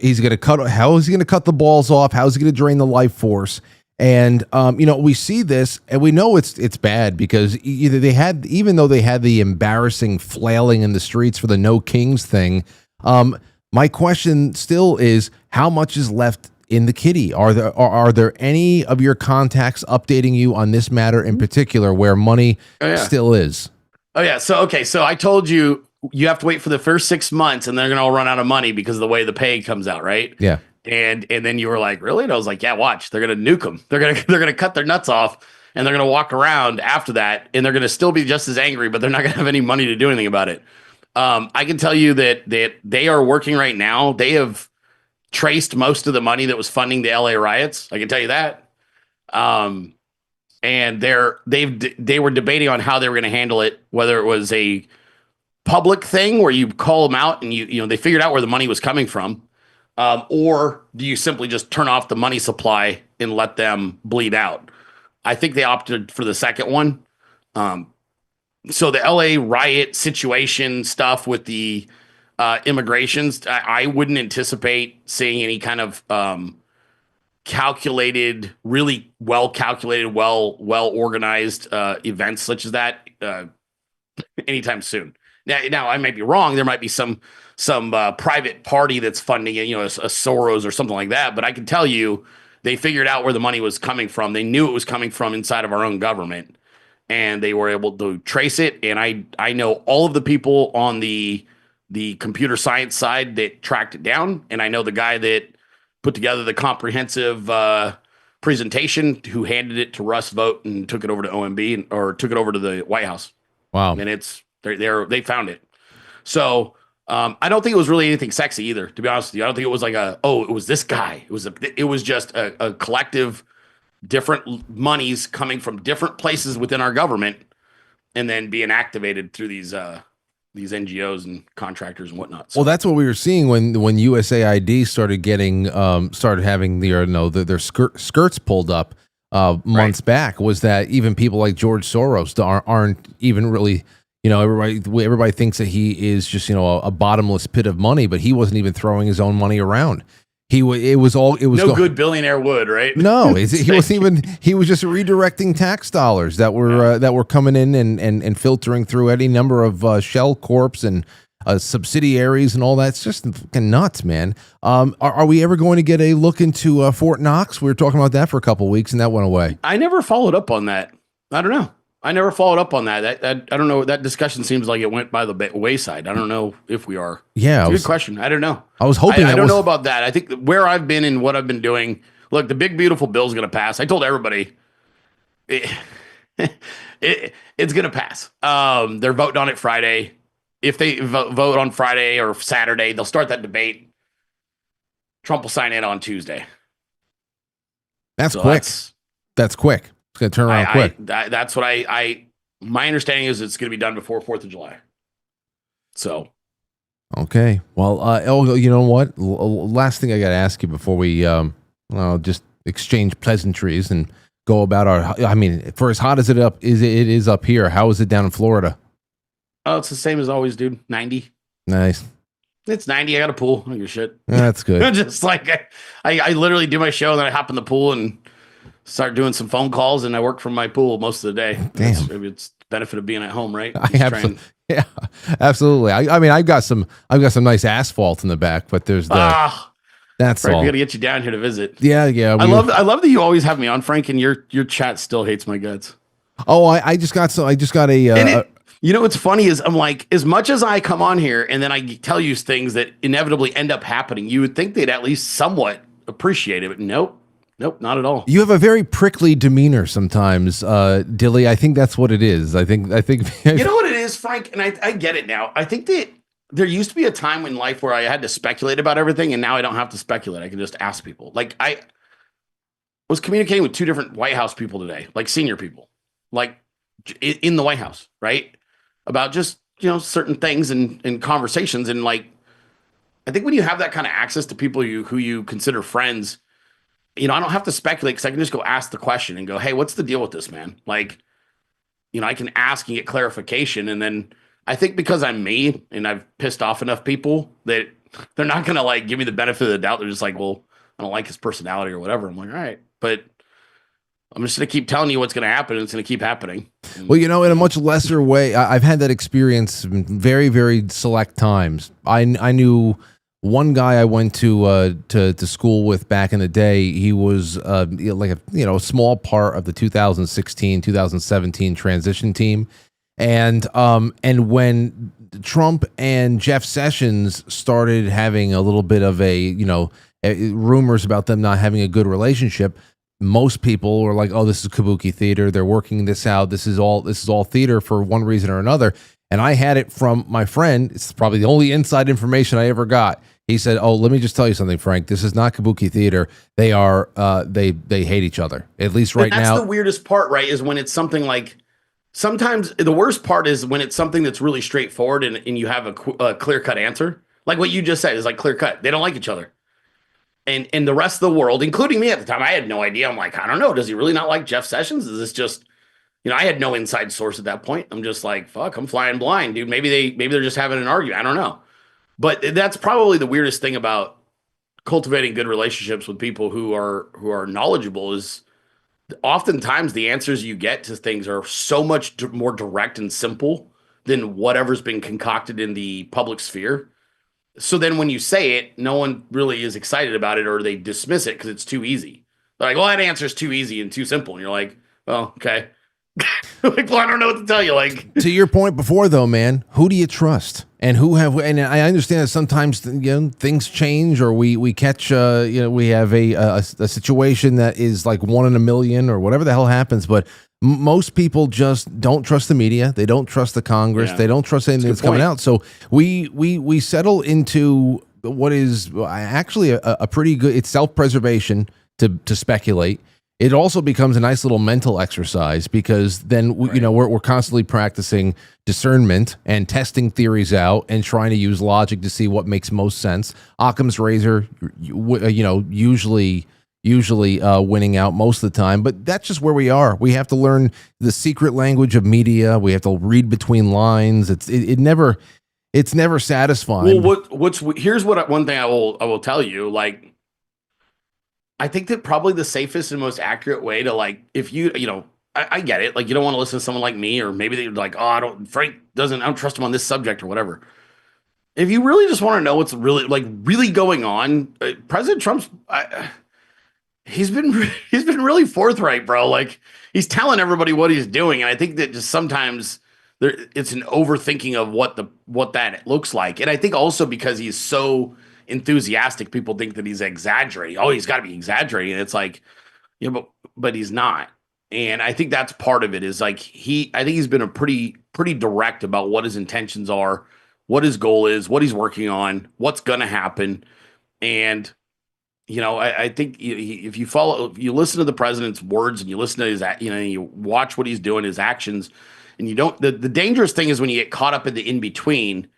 he's going to cut. How is he going to cut the balls off? How is he going to drain the life force? And we see this, and we know it's bad because even though they had the embarrassing flailing in the streets for the No Kings thing. My question still is, how much is left in the kitty? Are there any of your contacts updating you on this matter in particular, where money still is? Oh yeah. So I told you have to wait for the first 6 months, and they're gonna all run out of money because of the way the pay comes out, right? Yeah. And then you were like, really? And I was like, yeah, watch. They're going to nuke them. They're going to cut their nuts off, and they're going to walk around after that, and they're going to still be just as angry, but they're not going to have any money to do anything about it. I can tell you that they are working right now. They have traced most of the money that was funding the LA riots. I can tell you that. And they were debating on how they were going to handle it, whether it was a public thing where you call them out and they figured out where the money was coming from. Or do you simply just turn off the money supply and let them bleed out? I think they opted for the second one. So the LA riot situation stuff with the immigrations, I wouldn't anticipate seeing any kind of calculated, really well-calculated, well-organized events such as that anytime soon. Now, I might be wrong. There might be some private party that's funding it, a Soros or something like that. But I can tell you, they figured out where the money was coming from. They knew it was coming from inside of our own government, and they were able to trace it. And I know all of the people on the computer science side that tracked it down, and I know the guy that put together the comprehensive presentation who handed it to Russ Vogt and took it over to OMB or took it over to the White House. Wow. And they found it. So I don't think it was really anything sexy either, to be honest with you. I don't think it was like it was this guy. It was just a collective different monies coming from different places within our government and then being activated through these NGOs and contractors and whatnot. So, well, that's what we were seeing when USAID started having their skirts pulled up months back, was that even people like George Soros aren't even really, everybody thinks that he is just, a bottomless pit of money, but he wasn't even throwing his own money around. It was good billionaire would, right? No, he was just redirecting tax dollars that were coming in and filtering through any number of shell corps and subsidiaries and all that. It's just fucking nuts, man. Are we ever going to get a look into Fort Knox? We were talking about that for a couple of weeks and that went away. I never followed up on that. I don't know. I never followed up on that. I don't know. That discussion seems like it went by the wayside. I don't know if we are. Yeah, it's a good question. I don't know. I was hoping. I don't know about that. I think where I've been and what I've been doing. Look, the big beautiful bill is going to pass. I told everybody, it's going to pass. They're voting on it Friday. If they vote on Friday or Saturday, they'll start that debate. Trump will sign it on Tuesday. That's So quick. That's quick. It's going to turn around quick. That's what my understanding is it's going to be done before 4th of July. So. Okay. Well, you know what? Last thing I got to ask you before we just exchange pleasantries and go about I mean, for as hot as it is up here, how is it down in Florida? Oh, it's the same as always, dude. 90. Nice. It's 90. I got a pool. I don't give a shit. That's good. Just like I literally do my show and then I hop in the pool and start doing some phone calls and I work from my pool most of the day. Damn. It's the benefit of being at home, right? Yeah, absolutely. I mean, I've got some nice asphalt in the back, but there's that's Frank, all. we got to get you down here to visit. Yeah. I love that you always have me on, Frank, and your chat still hates my guts. Oh, I just got a. You know what's funny is I'm like, as much as I come on here and then I tell you things that inevitably end up happening, you would think they'd at least somewhat appreciate it, but nope, not at all. You have a very prickly demeanor sometimes, Dilly. I think that's what it is. I think. You know what it is, Frank, and I get it now. I think that there used to be a time in life where I had to speculate about everything, and now I don't have to speculate. I can just ask people. Like I was communicating with 2 different White House people today, like senior people, like in the White House, right? About just, certain things and conversations. And like, I think when you have that kind of access to people who you consider friends, I don't have to speculate because I can just go ask the question and go, hey, what's the deal with this, man? Like, I can ask and get clarification. And then I think because I'm me and I've pissed off enough people that they're not going to like give me the benefit of the doubt. They're just like, well, I don't like his personality or whatever. I'm like, all right, but I'm just going to keep telling you what's going to happen. And it's going to keep happening. Well, in a much lesser way, I've had that experience very, very select times. I knew one guy I went to school with back in the day. He was like a small part of the 2016, 2017 transition team. And when Trump and Jeff Sessions started having a little bit of rumors about them not having a good relationship, most people were like, "Oh, this is kabuki theater. They're working this out. This is all theater for one reason or another." And I had it from my friend. It's probably the only inside information I ever got. He said, "Oh, let me just tell you something, Frank. This is not kabuki theater. They are they hate each other. At least right now." That's the weirdest part, right? Is when it's something like. Sometimes the worst part is when it's something that's really straightforward and you have a clear-cut answer. Like what you just said is like clear-cut. They don't like each other. And the rest of the world, including me at the time, I had no idea. I'm like, I don't know. Does he really not like Jeff Sessions? Is this just, I had no inside source at that point. I'm just like, fuck, I'm flying blind, dude. Maybe they're just having an argument. I don't know. But that's probably the weirdest thing about cultivating good relationships with people who are knowledgeable is oftentimes the answers you get to things are so much more direct and simple than whatever's been concocted in the public sphere. So then when you say it, no one really is excited about it or they dismiss it because it's too easy. They're like, well, that answer is too easy and too simple. And you're like, well, okay. Like, well, I don't know what to tell you. Like, to your point before, though, man, who do you trust? And and I understand that sometimes things change, or we catch we have a situation that is like 1 in a million or whatever the hell happens. But most people just don't trust the media. They don't trust the Congress. Yeah. They don't trust anything that's coming out. So we settle into what is actually a pretty good. It's self-preservation to speculate. It also becomes a nice little mental exercise because then we're constantly practicing discernment and testing theories out and trying to use logic to see what makes most sense. Occam's razor, usually winning out most of the time, but that's just where we are. We have to learn the secret language of media. We have to read between lines. It's never satisfying. Well, here's one thing I will tell you, like. I think that probably the safest and most accurate way to like, if I get it. Like you don't want to listen to someone like me, or maybe they're like, oh, I don't trust him on this subject or whatever. If you really just want to know what's really going on, President Trump's, he's been really forthright, bro. Like he's telling everybody what he's doing. And I think that just sometimes it's an overthinking of what that looks like. And I think also because he's so enthusiastic, people think that he's exaggerating. Oh, he's got to be exaggerating. And it's like, but he's not. And I think that's part of it is like I think he's been a pretty direct about what his intentions are, what his goal is, what he's working on, what's going to happen. And I think if you listen to the president's words and you listen to his, you watch what he's doing, his actions, and you don't, the dangerous thing is when you get caught up in the in-between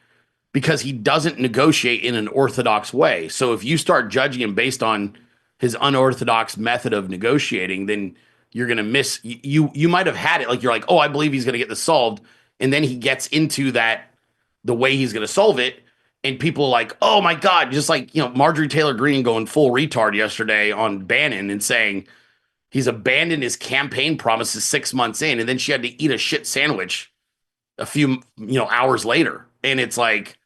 because he doesn't negotiate in an orthodox way. So if you start judging him based on his unorthodox method of negotiating, then you're going to miss, you might have had it. Like, you're like, oh, I believe he's going to get this solved. And then he gets into the way he's going to solve it. And people are like, oh my God, just like, Marjorie Taylor Greene going full retard yesterday on Bannon and saying he's abandoned his campaign promises 6 months in. And then she had to eat a shit sandwich a few, hours later. And it's like,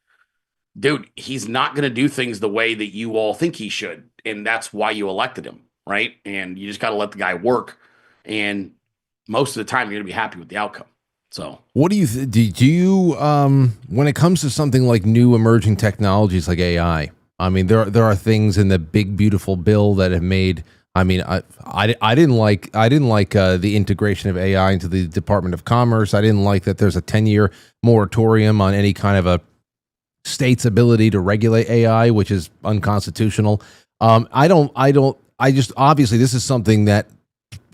dude, he's not going to do things the way that you all think he should. And that's why you elected him. Right. And you just got to let the guy work. And most of the time you're going to be happy with the outcome. So what do you do you when it comes to something like new emerging technologies like AI? I mean, there are things in the big beautiful bill that have made. I mean, I didn't like the integration of AI into the Department of Commerce. I didn't like that there's a 10-year moratorium on any kind of a state's ability to regulate AI, which is unconstitutional. I just obviously this is something that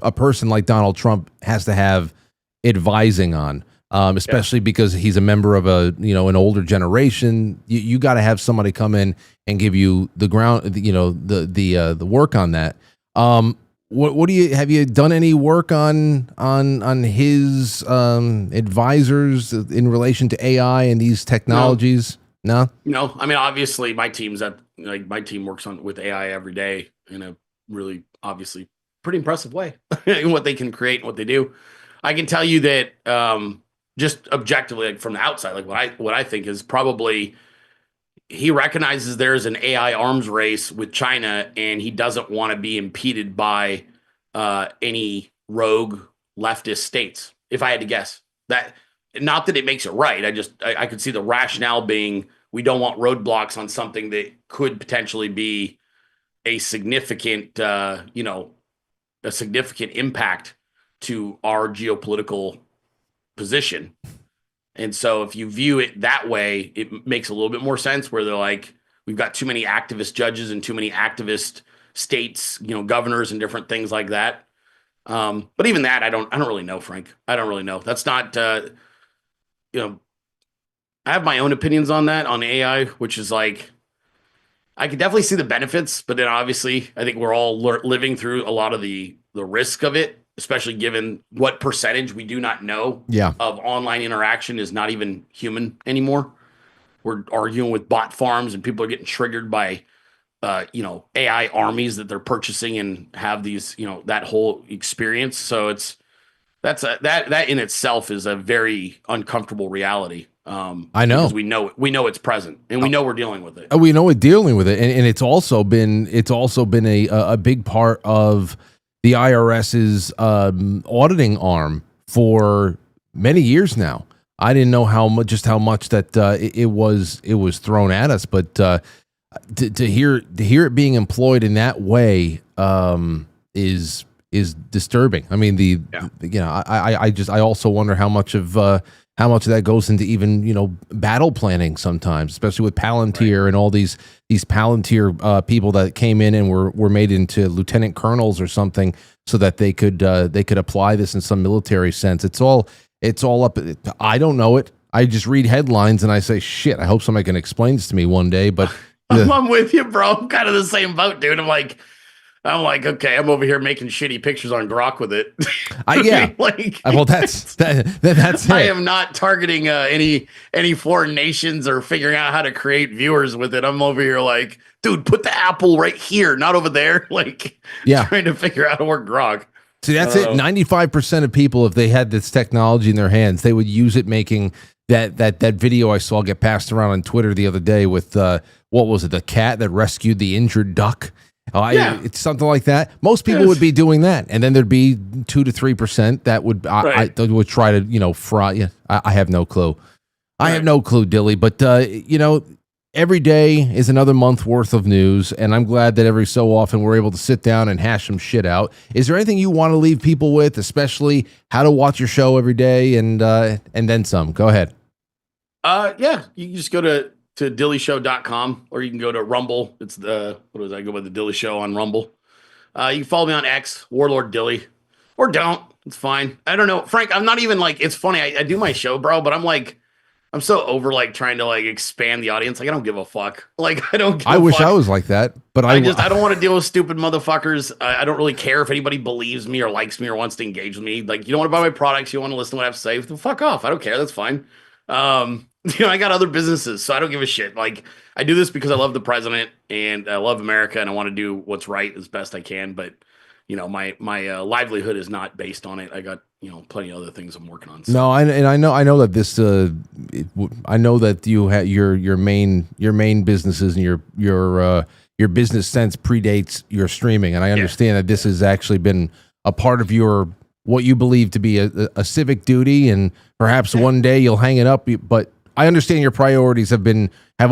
a person like Donald Trump has to have advising on, especially because he's a member of an older generation. You got to have somebody come in and give you the ground, the work on that. What do you have you done any work on his advisors in relation to AI and these technologies? No. I mean, obviously my team works with AI every day in a really obviously pretty impressive way in what they can create and what they do. I can tell you that just objectively, like from the outside, like what I think is probably he recognizes there's an AI arms race with China, and he doesn't want to be impeded by any rogue leftist states. If I had to guess, that not that it makes it right. I could see the rationale being we don't want roadblocks on something that could potentially be a significant, a significant impact to our geopolitical position. And so if you view it that way, it makes a little bit more sense where they're like, we've got too many activist judges and too many activist states, governors and different things like that. But even that, I don't really know, Frank. I don't really know. That's not, I have my own opinions on that, on AI, which is like, I could definitely see the benefits, but then obviously I think we're all living through a lot of the risk of it, especially given what percentage we do not know of online interaction is not even human anymore. We're arguing with bot farms and people are getting triggered by, AI armies that they're purchasing and have these, that whole experience. So that in itself is a very uncomfortable reality. I know because we know it's present and we know we're dealing with it. We know we're dealing with it. And it's also been a big part of the IRS's auditing arm for many years now. I didn't know how much that it was thrown at us, but to hear it being employed in that way is disturbing. I mean, I also wonder how much of that goes into even battle planning sometimes, especially with Palantir and all these Palantir people that came in and were made into lieutenant colonels or something so that they could apply this in some military sense. It's all up. I don't know it. I just read headlines and I say, shit, I hope somebody can explain this to me one day. But I'm with you, bro. I'm kind of the same boat, dude. I'm like, okay, I'm over here making shitty pictures on Grok with it. Well, that's it. I am not targeting any foreign nations or figuring out how to create viewers with it. I'm over here like, dude, put the apple right here, not over there. Trying to figure out how to work Grok. See, that's it. 95% of people, if they had this technology in their hands, they would use it making that video I saw get passed around on Twitter the other day with, what was it, the cat that rescued the injured duck? It's something like that. Most people would be doing that, and then there'd be 2 to 3% that would would try to fry. Yeah, I have no clue. I have no clue, Dilly. But every day is another month worth of news, and I'm glad that every so often we're able to sit down and hash some shit out. Is there anything you want to leave people with, especially how to watch your show every day and then some? Go ahead. You can just go to to dillyshow.com, or you can go to Rumble. It's I go by the Dilly Show on Rumble. You can follow me on X, Warlord Dilly, or don't. It's fine. I don't know. Frank, I'm not even like, it's funny. I do my show, bro, but I'm so over like trying to like expand the audience. Like, I don't give a fuck. Like, I don't give I wish I was like that, but I don't want to deal with stupid motherfuckers. I don't really care if anybody believes me or likes me or wants to engage with me. Like, you don't want to buy my products. You want to listen to what I have to say. Then fuck off. I don't care. That's fine. I got other businesses, so I don't give a shit. Like, I do this because I love the president and I love America and I want to do what's right as best I can. But my livelihood is not based on it. I got plenty of other things I'm working on. So. No, I know that this. I know that you have your main businesses and your business sense predates your streaming, and I understand that this has actually been a part of your what you believe to be a civic duty, and perhaps one day you'll hang it up. But I understand your priorities have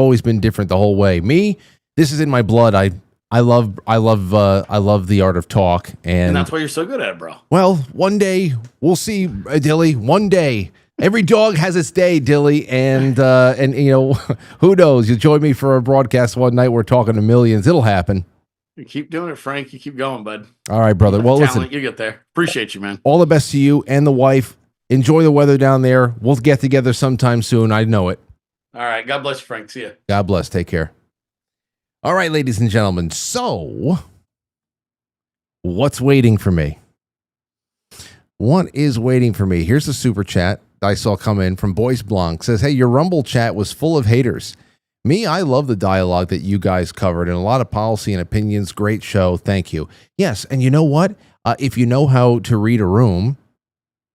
always been different the whole way. Me, this is in my blood. I love the art of talk, and that's why you're so good at it, bro. Well, one day we'll see, Dilly. One day, every dog has its day, Dilly, and who knows? You join me for a broadcast one night. We're talking to millions. It'll happen. You keep doing it, Frank. You keep going, bud. All right, brother. Well, listen, you get there. Appreciate you, man. All the best to you and the wife. Enjoy the weather down there. We'll get together sometime soon. I know it. All right. God bless you, Frank. See ya. God bless. Take care. All right, ladies and gentlemen. So, what's waiting for me? What is waiting for me? Here's a super chat I saw come in from Boys Blanc. Says, hey, your Rumble chat was full of haters. Me, I love the dialogue that you guys covered and a lot of policy and opinions. Great show. Thank you. Yes, and you know what? If you know how to read a room,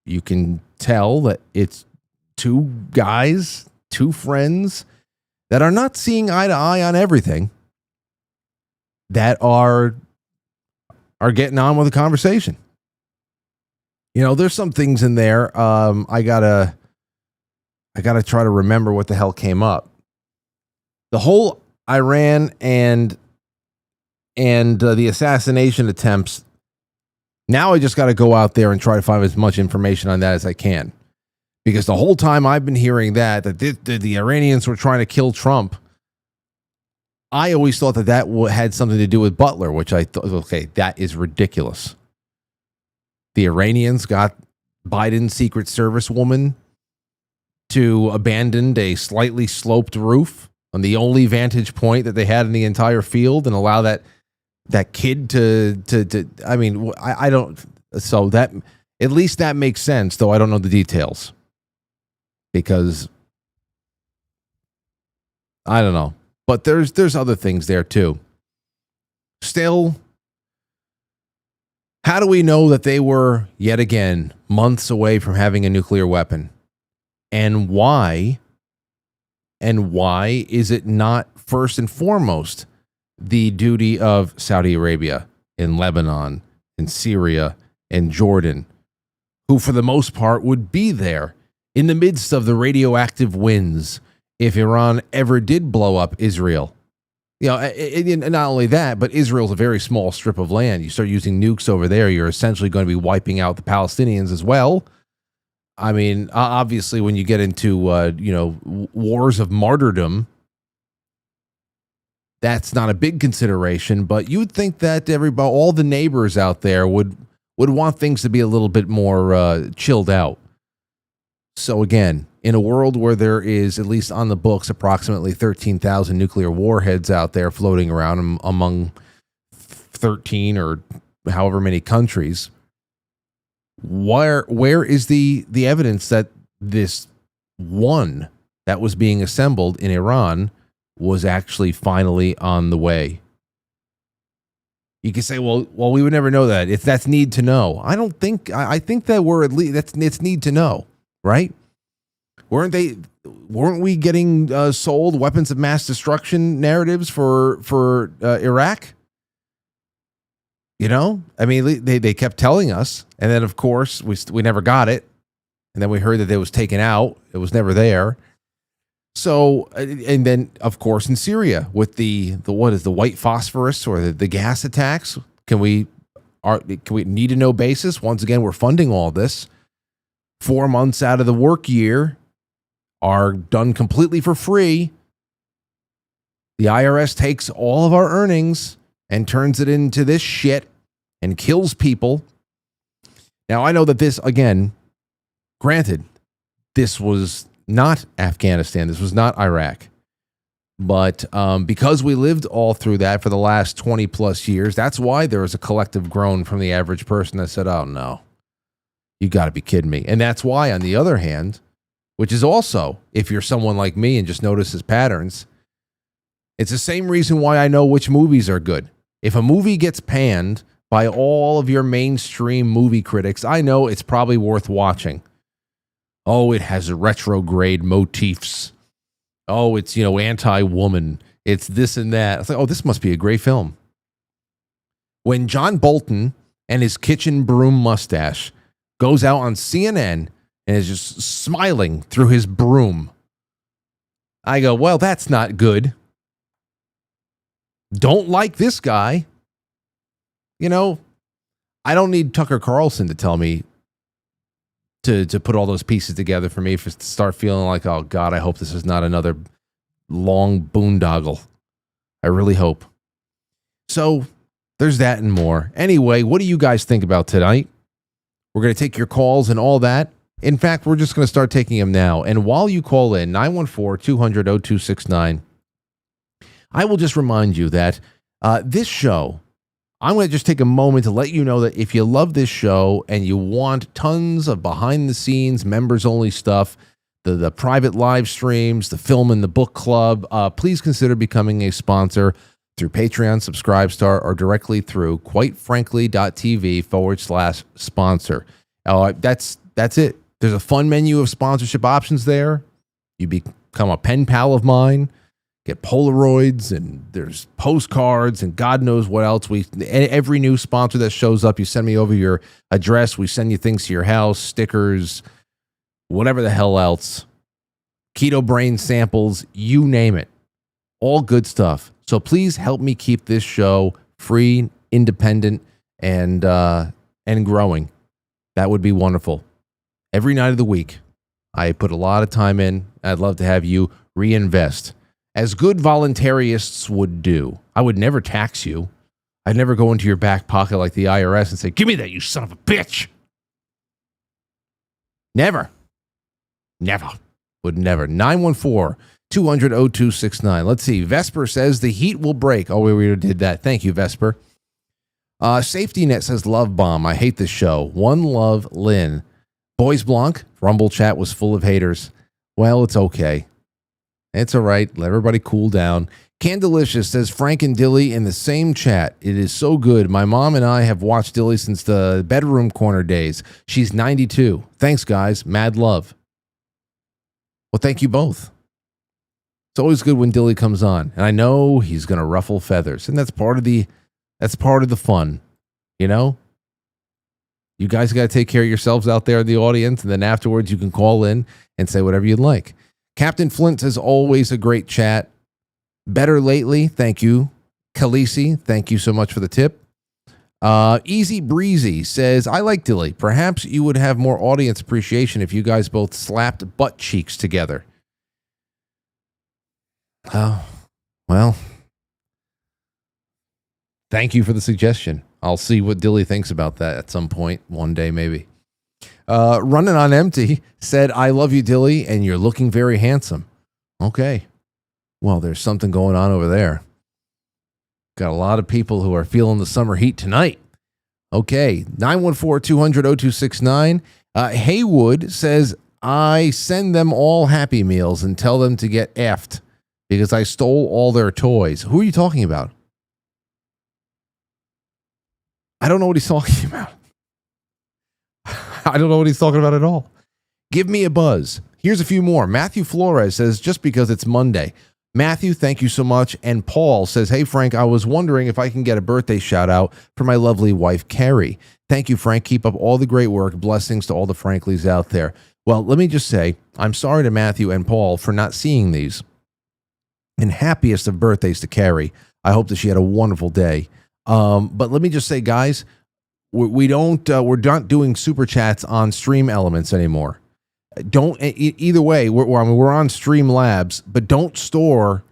you can tell that it's two guys, two friends that are not seeing eye to eye on everything, that are getting on with the conversation. There's some things in there. I gotta try to remember what the hell came up. The whole Iran and the assassination attempts. Now I just got to go out there and try to find as much information on that as I can, because the whole time I've been hearing that the Iranians were trying to kill Trump. I always thought that had something to do with Butler, which I thought, okay, that is ridiculous. The Iranians got Biden's Secret Service woman to abandon a slightly sloped roof on the only vantage point that they had in the entire field and allow that kid to I mean, I don't, so that, at least that makes sense, though I don't know the details, because I don't know. But there's other things there too. Still, how do we know that they were, yet again, months away from having a nuclear weapon? And why is it not first and foremost the duty of Saudi Arabia, in Lebanon, in Syria, and Jordan, who for the most part would be there in the midst of the radioactive winds if Iran ever did blow up Israel? And not only that, but Israel's a very small strip of land. You start using nukes over there, you're essentially going to be wiping out the Palestinians as well. I mean, obviously, when you get into wars of martyrdom, that's not a big consideration. But you'd think that all the neighbors out there would want things to be a little bit more chilled out. So again, in a world where there is, at least on the books, approximately 13,000 nuclear warheads out there floating around among 13 or however many countries, where is the evidence that this one that was being assembled in Iran was actually finally on the way? You can say, well, we would never know that. That's need to know. I don't think. I think that we're at least it's need to know, right? Weren't we getting sold weapons of mass destruction narratives for Iraq? I mean, they kept telling us, and then of course we never got it, and then we heard that it was taken out. It was never there. So, and then of course in Syria with the what is the white phosphorus or the gas attacks? Can we need to know basis? Once again, we're funding all this. 4 months out of the work year are done completely for free The IRS takes all of our earnings and turns it into this shit and kills people. Now, I know that this, again, granted, this was not Afghanistan. This was not Iraq. But because we lived all through that for the last 20 plus years, that's why there was a collective groan from the average person that said, oh, no, you got to be kidding me. And that's why, on the other hand, which is also, if you're someone like me and just notices patterns, it's the same reason why I know which movies are good. If a movie gets panned by all of your mainstream movie critics, I know it's probably worth watching. Oh, it has retrograde motifs. Oh, it's, anti-woman. It's this and that. It's like, oh, this must be a great film. When John Bolton and his kitchen broom mustache goes out on CNN and is just smiling through his broom, I go, well, that's not good. Don't like this guy. I don't need Tucker Carlson to tell me to put all those pieces together for me to start feeling like, oh, God, I hope this is not another long boondoggle. I really hope. So there's that and more. Anyway, what do you guys think about tonight? We're going to take your calls and all that. In fact, we're just going to start taking them now. And while you call in, 914-200-0269, I will just remind you that this show, I'm going to just take a moment to let you know that if you love this show and you want tons of behind-the-scenes, members-only stuff, the private live streams, the film and the book club, please consider becoming a sponsor through Patreon, Subscribestar, or directly through quitefrankly.tv/sponsor. That's it. There's a fun menu of sponsorship options there. You become a pen pal of mine. Get Polaroids, and there's postcards, and God knows what else. Every new sponsor that shows up, you send me over your address. We send you things to your house, stickers, whatever the hell else. Keto brain samples, you name it. All good stuff. So please help me keep this show free, independent, and growing. That would be wonderful. Every night of the week, I put a lot of time in. I'd love to have you reinvest. As good voluntarists would do. I would never tax you. I'd never go into your back pocket like the IRS and say, give me that, you son of a bitch. Never. Would never. 914-200-0269. Let's see. Vesper says the heat will break. Oh, we already did that. Thank you, Vesper. Safety Net says love bomb. I hate this show. One love, Lynn. Boys Blanc. Rumble chat was full of haters. Well, it's okay. It's all right. Let everybody cool down. Candelicious says Frank and Dilly in the same chat. It is so good. My mom and I have watched Dilly since the bedroom corner days. She's 92. Thanks, guys. Mad love. Well, thank you both. It's always good when Dilly comes on, and I know he's going to ruffle feathers, and that's part of the fun, You guys got to take care of yourselves out there in the audience, and then afterwards you can call in and say whatever you'd like. Captain Flint says, always a great chat. Better lately. Thank you. Khaleesi, thank you so much for the tip. Easy Breezy says, I like Dilly. Perhaps you would have more audience appreciation if you guys both slapped butt cheeks together. Oh, well, thank you for the suggestion. I'll see what Dilly thinks about that at some point, one day maybe. Running on Empty said, I love you, Dilly, and you're looking very handsome. Okay. Well, there's something going on over there. Got a lot of people who are feeling the summer heat tonight. Okay. 914-200-0269. Haywood says, I send them all Happy Meals and tell them to get effed because I stole all their toys. Who are you talking about? I don't know what he's talking about. I don't know what he's talking about at all. Give me a buzz. Here's a few more. Matthew Flores says, just because it's Monday. Matthew, thank you so much. And Paul says, hey, Frank, I was wondering if I can get a birthday shout out for my lovely wife, Carrie. Thank you, Frank. Keep up all the great work. Blessings to all the Franklies out there. Well, let me just say, I'm sorry to Matthew and Paul for not seeing these. And happiest of birthdays to Carrie. I hope that she had a wonderful day. But let me just say, guys, we're not doing super chats on Stream Elements anymore. Don't either way. We're on Stream Labs, but don't store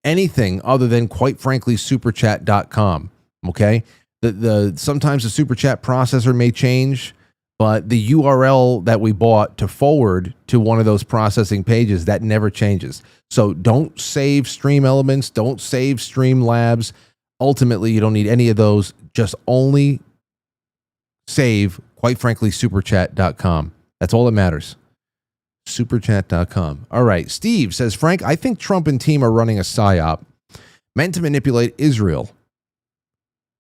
anything other than quite frankly superchat.com. Okay. The sometimes the super chat processor may change, but the URL that we bought to forward to one of those processing pages, that never changes. So don't save Stream Elements, don't save Streamlabs. Ultimately, you don't need any of those. Just only save, quite frankly, superchat.com. That's all that matters. Superchat.com. All right. Steve says, Frank, I think Trump and team are running a psyop meant to manipulate Israel.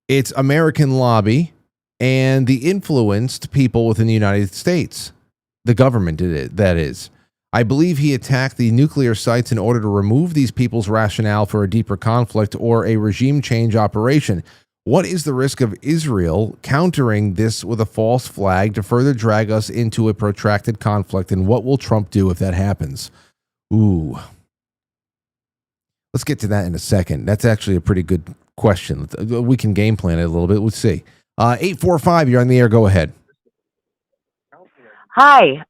It's American lobby and the influenced people within the United States. The government did it, that is. I believe he attacked the nuclear sites in order to remove these people's rationale for a deeper conflict or a regime change operation. What is the risk of Israel countering this with a false flag to further drag us into a protracted conflict? And what will Trump do if that happens? Ooh. Let's get to that in a second. That's actually a pretty good question. We can game plan it a little bit. Let's see. 845, you're on the air. Go ahead. Hi.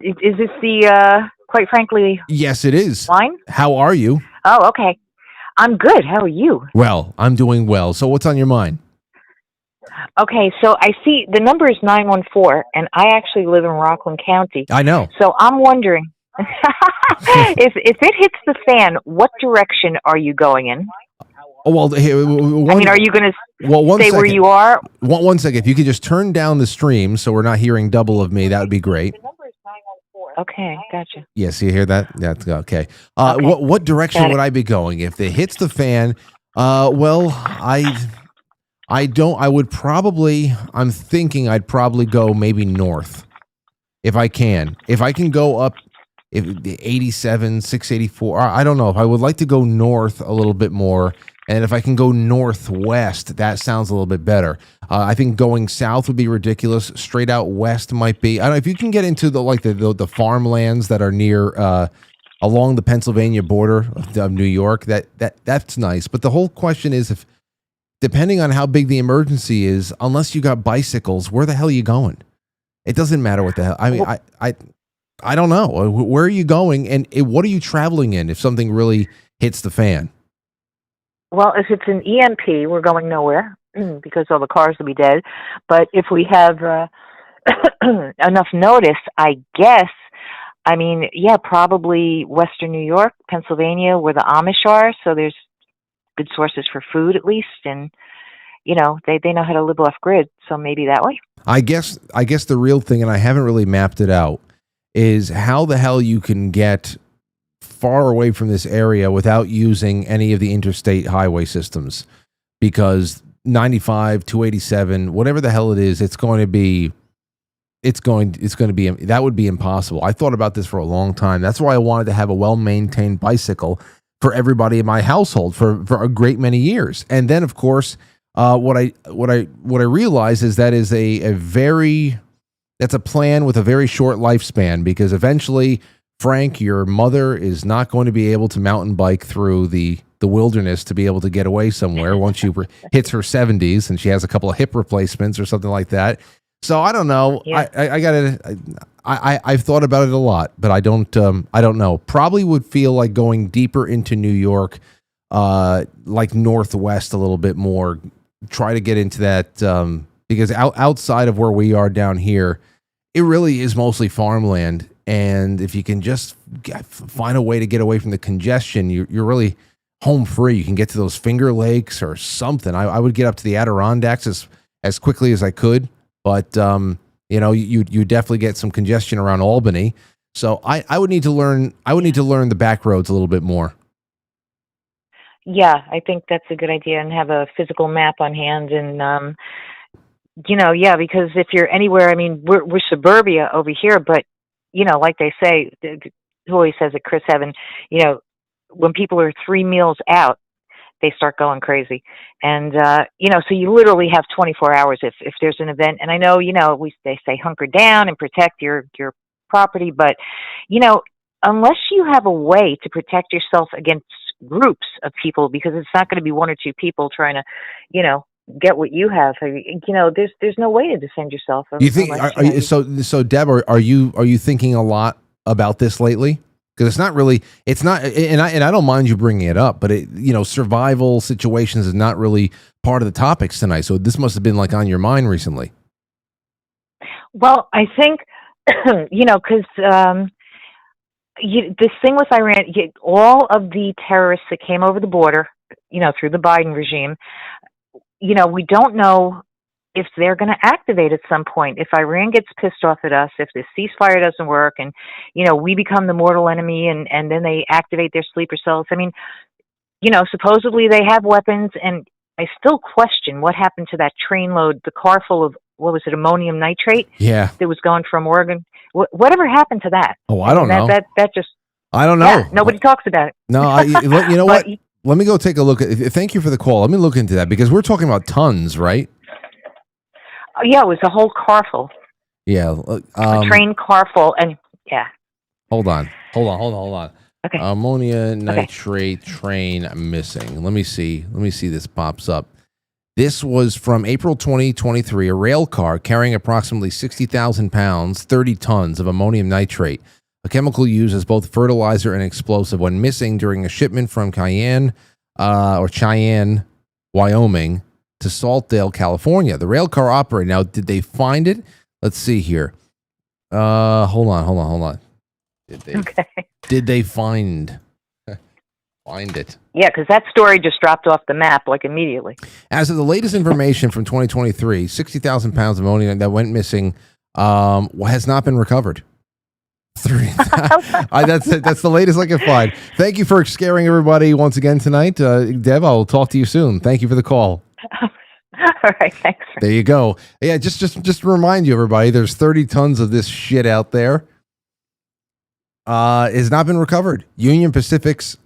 Is this the Quite Frankly? Yes, it is. Line? How are you? Oh, okay. I'm good. How are you? Well, I'm doing well. So what's on your mind? Okay, so I see the number is 914, and I actually live in Rockland County. I know. So I'm wondering, if it hits the fan, what direction are you going in? Oh, well, are you going to stay where you are? One second. If you could just turn down the stream so we're not hearing double of me, that would be great. Okay, gotcha. Yes, you hear that? That's okay. What direction would I be going if it hits the fan? Well, I'm thinking I'd probably go maybe north if I can. If I can go up, if the 87, 684, I don't know. If I would like to go north a little bit more. And if I can go northwest, that sounds a little bit better. I think going south would be ridiculous. Straight out west might be. I don't know if you can get into the farmlands that are near along the Pennsylvania border of New York. That's nice. But the whole question is, if depending on how big the emergency is, unless you got bicycles, where the hell are you going? It doesn't matter what the hell. I mean, I don't know. Where are you going, and what are you traveling in if something really hits the fan? Well, if it's an EMP, we're going nowhere because all the cars will be dead. But if we have enough notice, I guess, probably Western New York, Pennsylvania, where the Amish are. So there's good sources for food at least. And, they know how to live off grid. So maybe that way. I guess the real thing, and I haven't really mapped it out, is how the hell you can get far away from this area without using any of the interstate highway systems, because 95, 287, whatever the hell it is, that would be impossible. I thought about this for a long time. That's why I wanted to have a well-maintained bicycle for everybody in my household for a great many years. And then, of course, what I realized is that is that's a plan with a very short lifespan, because eventually, Frank, your mother is not going to be able to mountain bike through the wilderness to be able to get away somewhere once she hits her 70s and she has a couple of hip replacements or something like that. So I don't know. Yeah. I've thought about it a lot, but I don't know. Probably would feel like going deeper into New York, like northwest a little bit more. Try to get into that because outside of where we are down here, it really is mostly farmland. And if you can just find a way to get away from the congestion, you're really home free. You can get to those Finger Lakes or something. I would get up to the Adirondacks as quickly as I could, but you definitely get some congestion around Albany. So I would need to learn the back roads a little bit more. Yeah, I think that's a good idea, and have a physical map on hand. And because if you're anywhere, we're suburbia over here, but like they say, who always says it, Chris Evan, when people are 3 meals out, they start going crazy. And, so you literally have 24 hours if there's an event. And I know, they say hunker down and protect your property, but, unless you have a way to protect yourself against groups of people, because it's not going to be 1 or 2 people trying to, get what you have. There's no way to defend yourself. You think? So Deb, are you thinking a lot about this lately? Because it's not, and I don't mind you bringing it up, but survival situations is not really part of the topics tonight. So this must have been like on your mind recently. Well, I think, because this thing with Iran, all of the terrorists that came over the border, through the Biden regime, we don't know if they're going to activate at some point. If Iran gets pissed off at us, if the ceasefire doesn't work and, we become the mortal enemy and then they activate their sleeper cells. I mean, supposedly they have weapons, and I still question what happened to that trainload, the car full of, what was it, ammonium nitrate? Yeah. That was going from Oregon. Whatever happened to that? Oh, I don't know. That just... I don't know. Yeah, nobody talks about it. No, you know what? Let me go take a look at it. Thank you for the call. Let me look into that because we're talking about tons, right? Yeah, it was a whole car full. Yeah. A train car full, and yeah. Hold on. Okay. Ammonia nitrate train missing. Let me see. This pops up. This was from April 2023. A rail car carrying approximately 60,000 pounds, 30 tons of ammonium nitrate, a chemical used as both fertilizer and explosive, went missing during a shipment from Cheyenne, Wyoming, to Saltdale, California. The rail car operated. Now, did they find it? Let's see here. Hold on. Did they find it? Yeah, because that story just dropped off the map like immediately. As of the latest information from 2023, 60,000 pounds of ammonium that went missing has not been recovered. That's the latest I can find. Thank you for scaring everybody once again tonight. Dev, I'll talk to you soon. Thank you for the call. All right, thanks. There you go. Yeah, just to remind you, everybody, there's 30 tons of this shit out there. Has not been recovered. Union Pacific's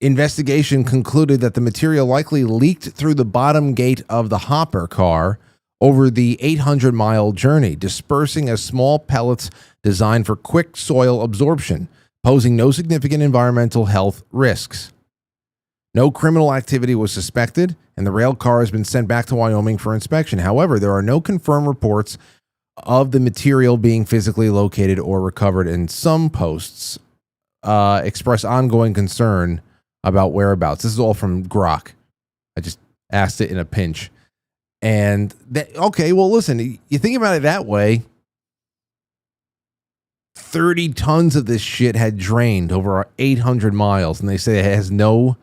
investigation concluded that the material likely leaked through the bottom gate of the hopper car over the 800-mile journey, dispersing as small pellets designed for quick soil absorption, posing no significant environmental health risks. No criminal activity was suspected, and the rail car has been sent back to Wyoming for inspection. However, there are no confirmed reports of the material being physically located or recovered, and some posts express ongoing concern about whereabouts. This is all from Grok. I just asked it in a pinch. And okay, well, listen, you think about it that way. 30 tons of this shit had drained over 800 miles, and they say it has no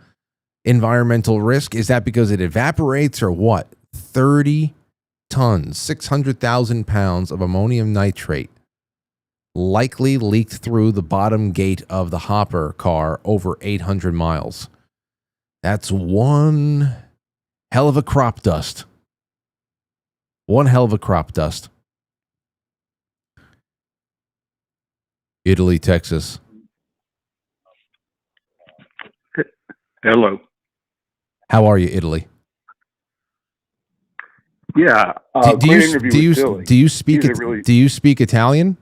environmental risk. Is that because it evaporates or what? 30 tons, 600,000 pounds of ammonium nitrate likely leaked through the bottom gate of the hopper car over 800 miles. That's one hell of a crop dust. Italy, Texas. Hello. How are you, Italy? Yeah. Do you speak Italian?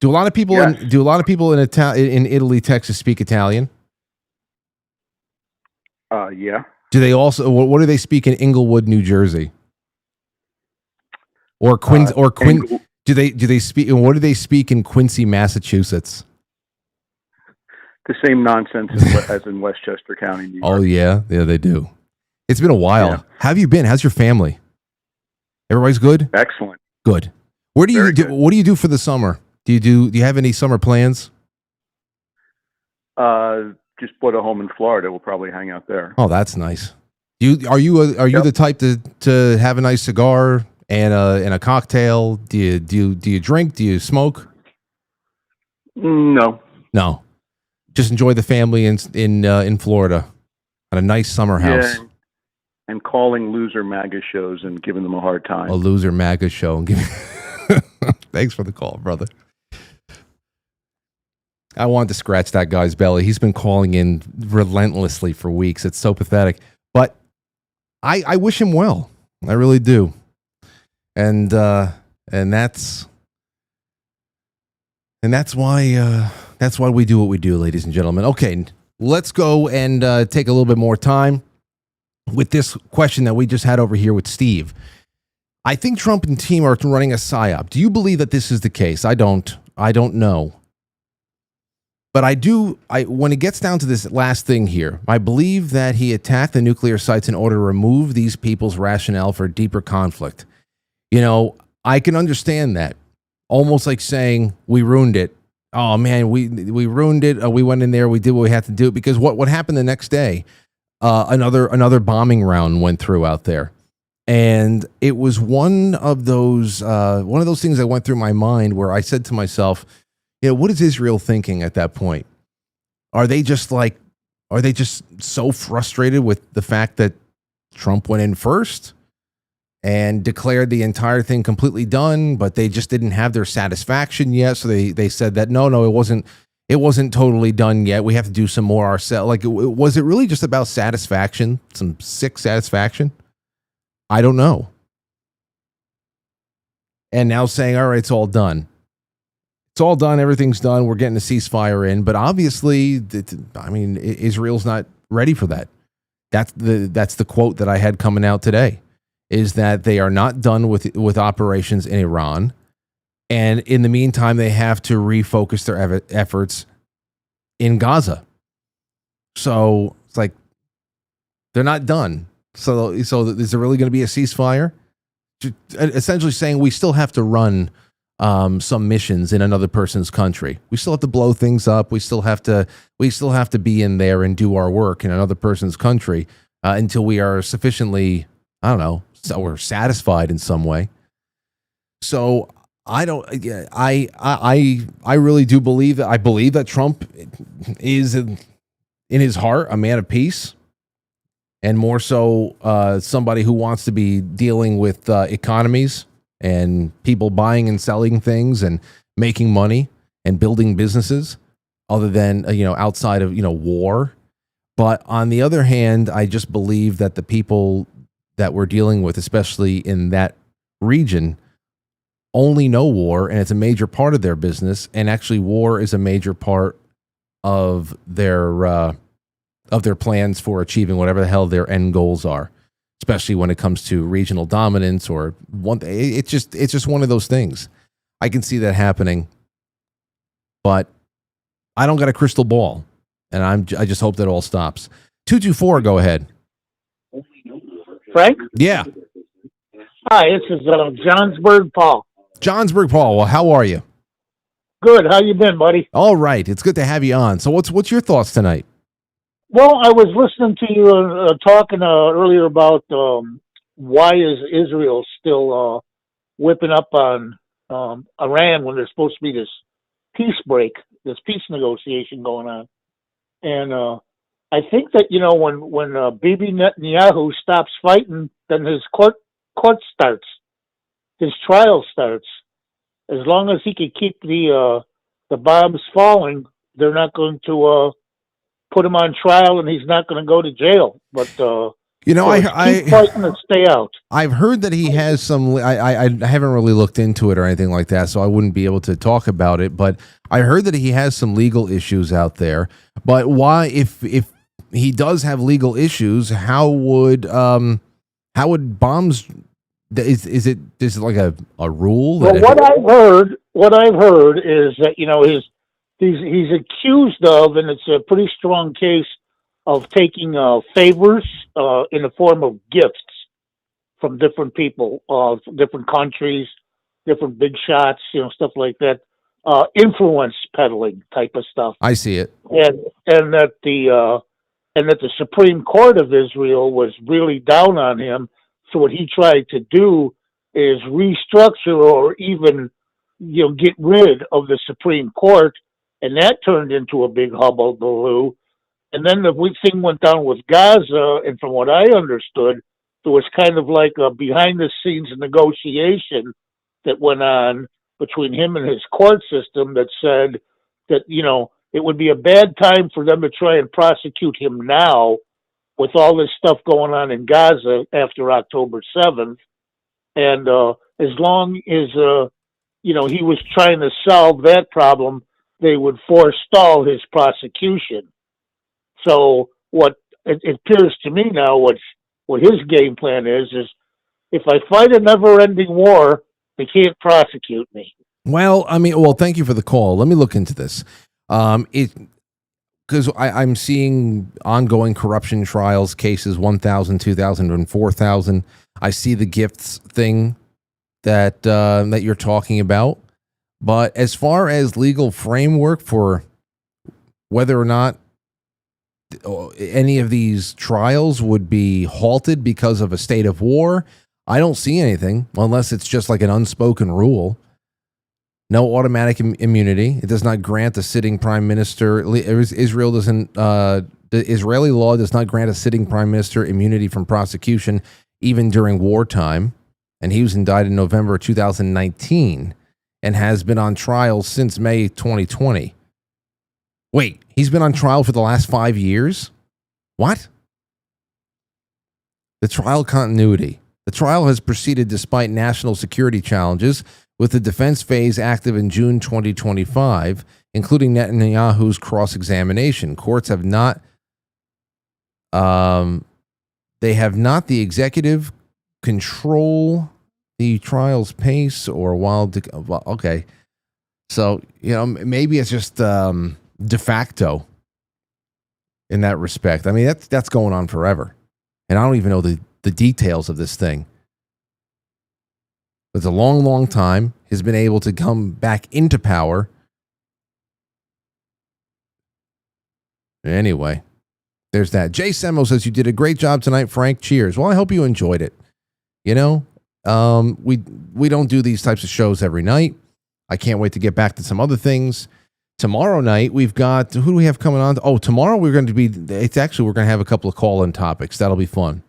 Do a lot of people in Italy, Texas speak Italian? Yeah. Do they also? What do they speak in Inglewood, New Jersey? Or do they speak? What do they speak in Quincy, Massachusetts? The same nonsense as in Westchester County, New York. Oh yeah, they do. It's been a while. Yeah. How have you been? How's your family? Everybody's good? Excellent. Good. What do you do for the summer? Do you have any summer plans? Just bought a home in Florida. We'll probably hang out there. Oh, that's nice. Are you the type to have a nice cigar and a cocktail? Do you drink? Do you smoke? No. Just enjoy the family in Florida at a nice summer house. Yeah, and calling loser MAGA shows and giving them a hard time. A loser MAGA show. Thanks for the call, brother. I wanted to scratch that guy's belly. He's been calling in relentlessly for weeks. It's so pathetic. But I wish him well. I really do. And that's why we do what we do, ladies and gentlemen. Okay, let's go and take a little bit more time with this question that we just had over here with Steve. I think Trump and team are running a psyop. Do you believe that this is the case? I don't know. But when it gets down to this last thing here, I believe that he attacked the nuclear sites in order to remove these people's rationale for deeper conflict. You know, I can understand that. Almost like saying, we ruined it. Oh, man, we ruined it. We went in there, we did what we had to do. Because what happened the next day, another bombing round went through out there. And it was one of those things that went through my mind where I said to myself, what is Israel thinking at that point? Are they just so frustrated with the fact that Trump went in first and declared the entire thing completely done, but they just didn't have their satisfaction yet? So they said that, no, it wasn't totally done yet. We have to do some more ourselves. Like, was it really just about satisfaction? Some sick satisfaction? I don't know. And now saying, all right, it's all done. It's all done. Everything's done. We're getting a ceasefire in. But obviously, Israel's not ready for that. That's the quote that I had coming out today, is that they are not done with operations in Iran. And in the meantime, they have to refocus their efforts in Gaza. So it's like they're not done. So is there really going to be a ceasefire? Essentially saying we still have to run some missions in another person's country. We still have to blow things up. We still have to be in there and do our work in another person's country until we are sufficiently, we're satisfied in some way. So I really do believe that. I believe that Trump is in his heart a man of peace, and more so somebody who wants to be dealing with economies and people buying and selling things and making money and building businesses other than, outside of, war. But on the other hand, I just believe that the people that we're dealing with, especially in that region, only know war, and it's a major part of their business. And actually, war is a major part of their plans for achieving whatever the hell their end goals are, especially when it comes to regional dominance or one. It's just one of those things. I can see that happening, but I don't got a crystal ball, and I just hope that all stops. 224, go ahead. Frank? Yeah. Hi, this is Johnsburg Paul. Johnsburg Paul. Well, how are you? Good. How you been, buddy? All right. It's good to have you on. So what's your thoughts tonight? Well, I was listening to you talking earlier about why is Israel still whipping up on Iran when there's supposed to be this peace negotiation going on. And I think that, when Bibi Netanyahu stops fighting, then his court starts. His trial starts. As long as he can keep the bombs falling, they're not going to put him on trial, and he's not going to go to jail. But I keep fighting and stay out. I've heard that he has some. I haven't really looked into it or anything like that, so I wouldn't be able to talk about it. But I heard that he has some legal issues out there. But why, if he does have legal issues, how would bombs? Is it like a rule? Well, what I've heard is that he's accused of, and it's a pretty strong case of taking favors in the form of gifts from different people, different countries, different big shots, stuff like that. Influence peddling type of stuff. I see it, and that the Supreme Court of Israel was really down on him. So what he tried to do is restructure or even, get rid of the Supreme Court, and that turned into a big hullabaloo. And then the thing went down with Gaza, and from what I understood, there was kind of like a behind-the-scenes negotiation that went on between him and his court system that said that, it would be a bad time for them to try and prosecute him now with all this stuff going on in Gaza after October 7th. And as long as, he was trying to solve that problem, they would forestall his prosecution. So what it appears to me now, what his game plan is if I fight a never-ending war, they can't prosecute me. Well, thank you for the call. Let me look into this. Because I'm seeing ongoing corruption trials, cases 1,000, 2,000, and 4,000. I see the gifts thing that you're talking about. But as far as legal framework for whether or not any of these trials would be halted because of a state of war, I don't see anything, unless it's just like an unspoken rule. No automatic immunity. It does not grant the sitting prime minister. Israel doesn't. The Israeli law does not grant a sitting prime minister immunity from prosecution, even during wartime. And he was indicted in November 2019 and has been on trial since May 2020. Wait, he's been on trial for the last 5 years? What? The trial continuity. The trial has proceeded despite national security challenges, with the defense phase active in June 2025, including Netanyahu's cross-examination. Courts have not, they have not the executive control the trial's pace or okay. So, maybe it's just de facto in that respect. I mean, that's going on forever. And I don't even know the details of this thing. It's a long, long time. He's been able to come back into power. Anyway, there's that. Jay Semo says, you did a great job tonight, Frank. Cheers. Well, I hope you enjoyed it. We don't do these types of shows every night. I can't wait to get back to some other things. Tomorrow night, we've got, who do we have coming on? Oh, tomorrow we're going to have a couple of call-in topics. That'll be fun.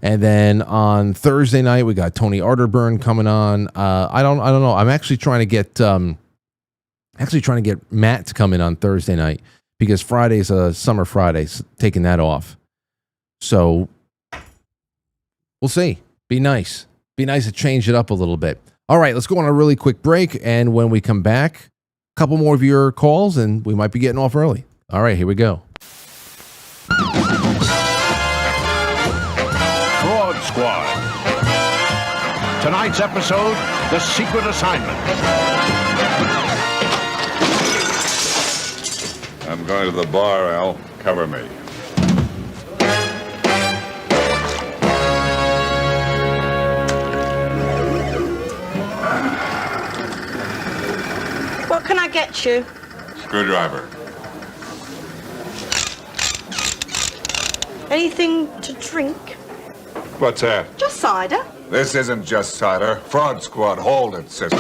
And then on Thursday night, we got Tony Arterburn coming on. I don't know. I'm actually trying to get Matt to come in on Thursday night because Friday's a summer Friday, so taking that off. So we'll see. Be nice to change it up a little bit. All right, let's go on a really quick break, and when we come back, a couple more of your calls, and we might be getting off early. All right, here we go. Squad. Tonight's episode, The Secret Assignment. I'm going to the bar, Al. Cover me. What can I get you? Screwdriver. Anything to drink? What's that? Just cider. This isn't just cider. Fraud Squad, hold it, sister.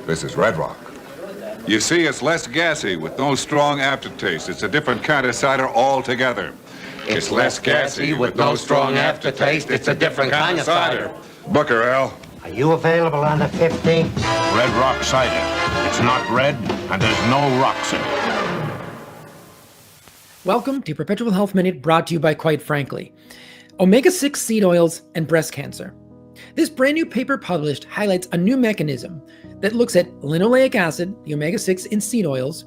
This is Red Rock. You see, it's less gassy with no strong aftertaste. It's a different kind of cider altogether. It's less gassy with no strong aftertaste. It's a different kind of cider. Booker, Al. Are you available on the 15th? Red Rock cider. It's not red, and there's no rocks in it. Welcome to Perpetual Health Minute, brought to you by Quite Frankly. Omega-6 seed oils and breast cancer. This brand new paper published highlights a new mechanism that looks at linoleic acid, the omega-6 in seed oils,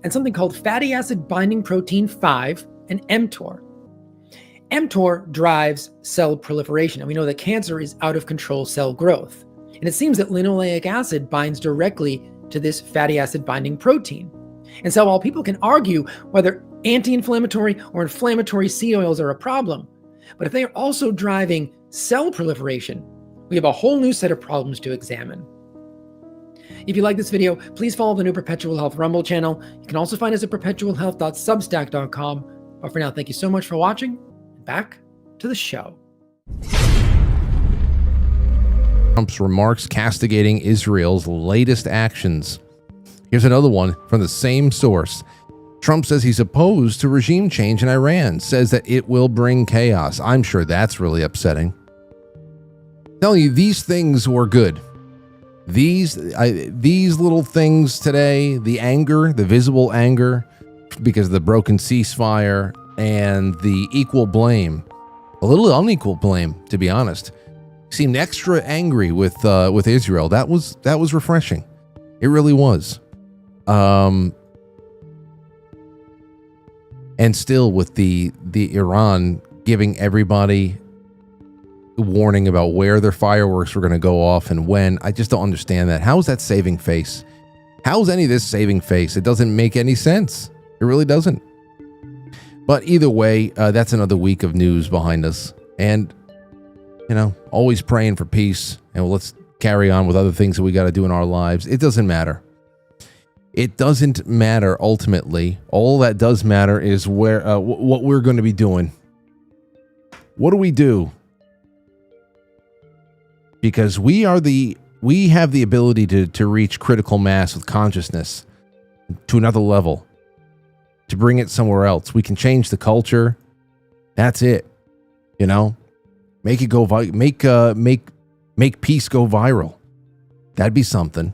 and something called fatty acid binding protein 5, and mTOR. mTOR drives cell proliferation, and we know that cancer is out of control cell growth. And it seems that linoleic acid binds directly to this fatty acid binding protein. And so while people can argue whether anti-inflammatory or inflammatory seed oils are a problem, but if they are also driving cell proliferation, we have a whole new set of problems to examine. If you like this video, please follow the new Perpetual Health Rumble channel. You can also find us at perpetualhealth.substack.com. But for now, thank you so much for watching. Back to the show. Trump's remarks castigating Israel's latest actions. Here's another one from the same source. Trump says he's opposed to regime change in Iran, says that it will bring chaos. I'm sure that's really upsetting. Telling you, these things were good. These little things today, the anger, the visible anger, because of the broken ceasefire and the equal blame, a little unequal blame, to be honest, seemed extra angry with Israel. That was refreshing. It really was. And still with the Iran giving everybody a warning about where their fireworks were going to go off and when. I just don't understand that. How is that saving face? How's any of this saving face? It doesn't make any sense. It really doesn't. But either way, that's another week of news behind us. And, always praying for peace. And let's carry on with other things that we got to do in our lives. It doesn't matter. It doesn't matter ultimately. All that does matter is what we're going to be doing. What do we do? Because we have the ability to reach critical mass with consciousness to another level, to bring it somewhere else. We can change the culture. That's it. Make it go make peace go viral. That'd be something.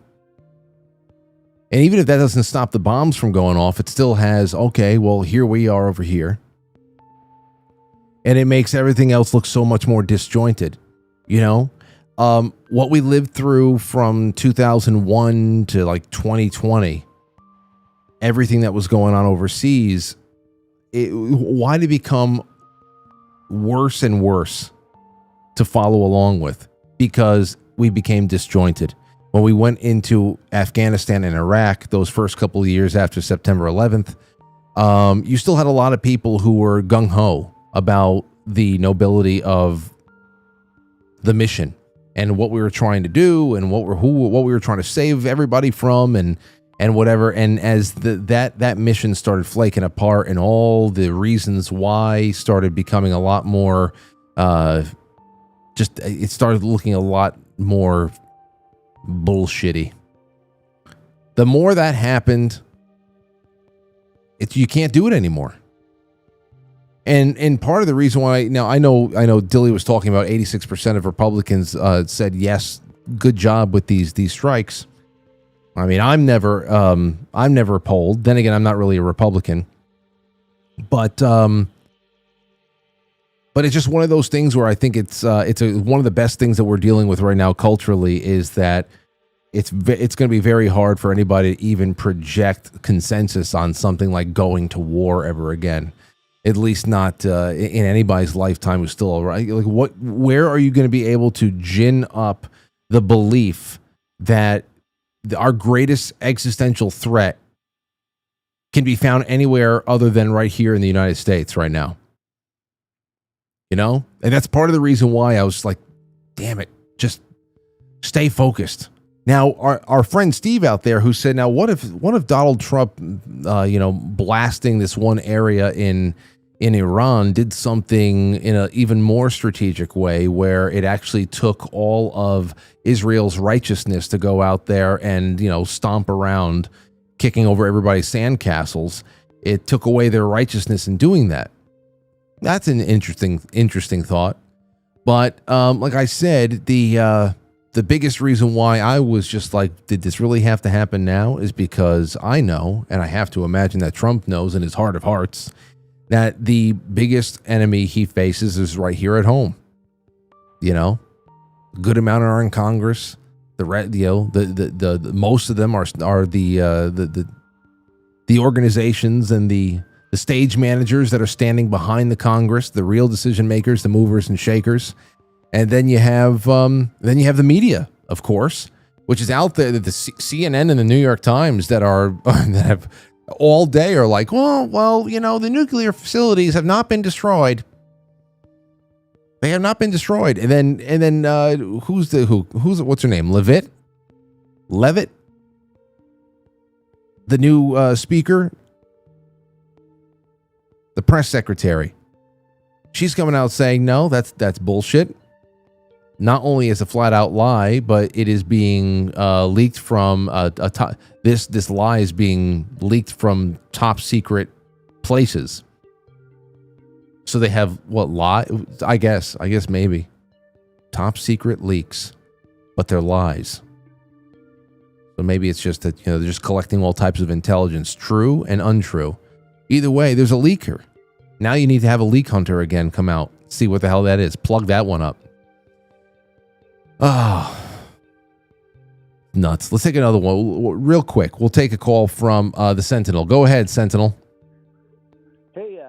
And even if that doesn't stop the bombs from going off, it still has, okay, well, here we are over here. And it makes everything else look so much more disjointed. What we lived through from 2001 to like 2020, everything that was going on overseas, why did it become worse and worse to follow along with? Because we became disjointed. When we went into Afghanistan and Iraq, those first couple of years after September 11th, you still had a lot of people who were gung-ho about the nobility of the mission and what we were trying to do and what we were trying to save everybody from and whatever. And as that mission started flaking apart and all the reasons why started becoming a lot more, it started looking a lot more bullshitty. The more that happened, you can't do it anymore. And part of the reason why I know Dilly was talking about 86% of Republicans said yes, good job with these strikes. I mean, I'm never polled. Then again, I'm not really a Republican, but it's just one of those things where I think it's one of the best things that we're dealing with right now culturally is that it's going to be very hard for anybody to even project consensus on something like going to war ever again. At least not in anybody's lifetime who's still alive. Like, where are you going to be able to gin up the belief that our greatest existential threat can be found anywhere other than right here in the United States right now? And that's part of the reason why I was like, damn it, just stay focused. Now, our friend Steve out there who said, now what if Donald Trump, blasting this one area in Iran did something in an even more strategic way where it actually took all of Israel's righteousness to go out there and, stomp around, kicking over everybody's sandcastles. It took away their righteousness in doing that. That's an interesting thought. But like I said, the biggest reason why I was just like, did this really have to happen now, is because I know, and I have to imagine that Trump knows in his heart of hearts, that the biggest enemy he faces is right here at home. A good amount are in Congress. The most of them are the organizations and the stage managers that are standing behind the Congress, the real decision makers, the movers and shakers. And then you have the media, of course, which is out there, the CNN and the New York Times that have all day are like, well, the nuclear facilities have not been destroyed. They have not been destroyed. And then what's her name? Levitt, the new speaker, the press secretary. She's coming out saying, no, that's bullshit. Not only is a flat out lie, but it is being leaked from this lie is being leaked from top secret places. So they have lie? I guess maybe top secret leaks, but they're lies. So maybe it's just that they're just collecting all types of intelligence, true and untrue. Either way, there's a leaker. Now you need to have a leak hunter again come out, see what the hell that is. Plug that one up. Oh, nuts. Let's take another one real quick. We'll take a call from the Sentinel. Go ahead, Sentinel. Hey,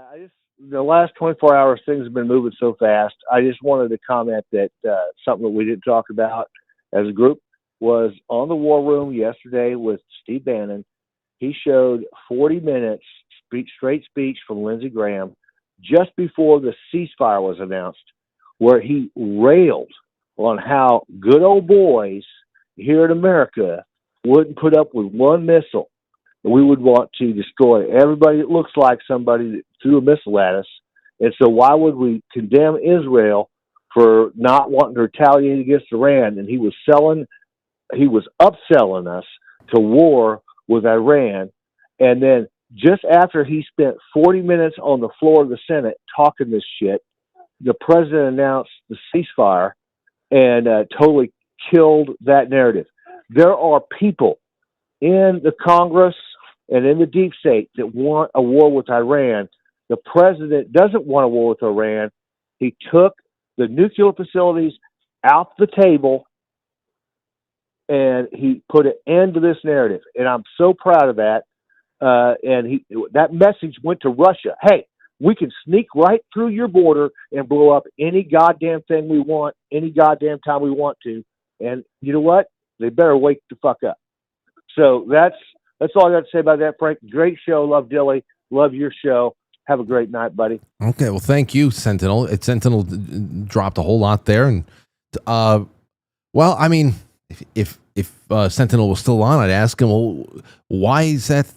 the last 24 hours, things have been moving so fast. I just wanted to comment that something that we didn't talk about as a group was on the War Room yesterday with Steve Bannon, he showed 40 minutes straight speech from Lindsey Graham just before the ceasefire was announced, where he railed on how good old boys here in America wouldn't put up with one missile. We would want to destroy everybody that looks like somebody that threw a missile at us. And so why would we condemn Israel for not wanting to retaliate against Iran? And he was upselling us to war with Iran. And then just after he spent 40 minutes on the floor of the Senate talking this shit, the president announced the ceasefire and totally killed that narrative. There are people in the Congress and in the deep state that want a war with Iran. The president doesn't want a war with Iran. He took the nuclear facilities out the table and he put an end to this narrative. And I'm so proud of that. And that message went to Russia. Hey, we can sneak right through your border and blow up any goddamn thing we want, any goddamn time we want to. And you know what? They better wake the fuck up. So that's all I got to say about that, Frank. Great show. Love Dilly. Love your show. Have a great night, buddy. Okay, well, thank you, Sentinel. Sentinel dropped a whole lot there, and well, I mean, if Sentinel was still on, I'd ask him, well, why is that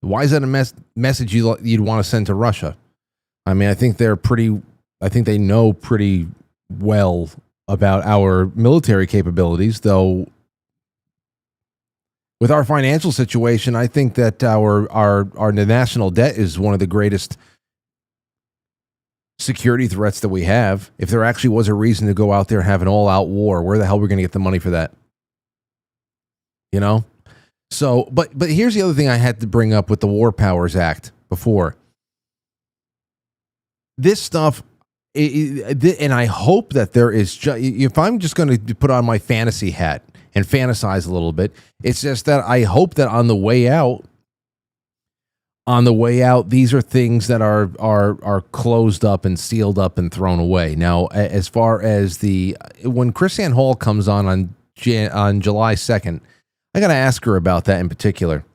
a message you'd want to send to Russia? I mean, I think they know pretty well about our military capabilities, though. With our financial situation, I think that our national debt is one of the greatest security threats that we have. If there actually was a reason to go out there and have an all-out war, where the hell are we going to get the money for that? You know? So, but here's the other thing I had to bring up with the War Powers Act before. This stuff, and I hope that there is, if I'm just going to put on my fantasy hat and fantasize a little bit, it's just that I hope that on the way out, these are things that are closed up and sealed up and thrown away. Now, as far as when Chrisanne Hall comes on July 2nd, I got to ask her about that in particular.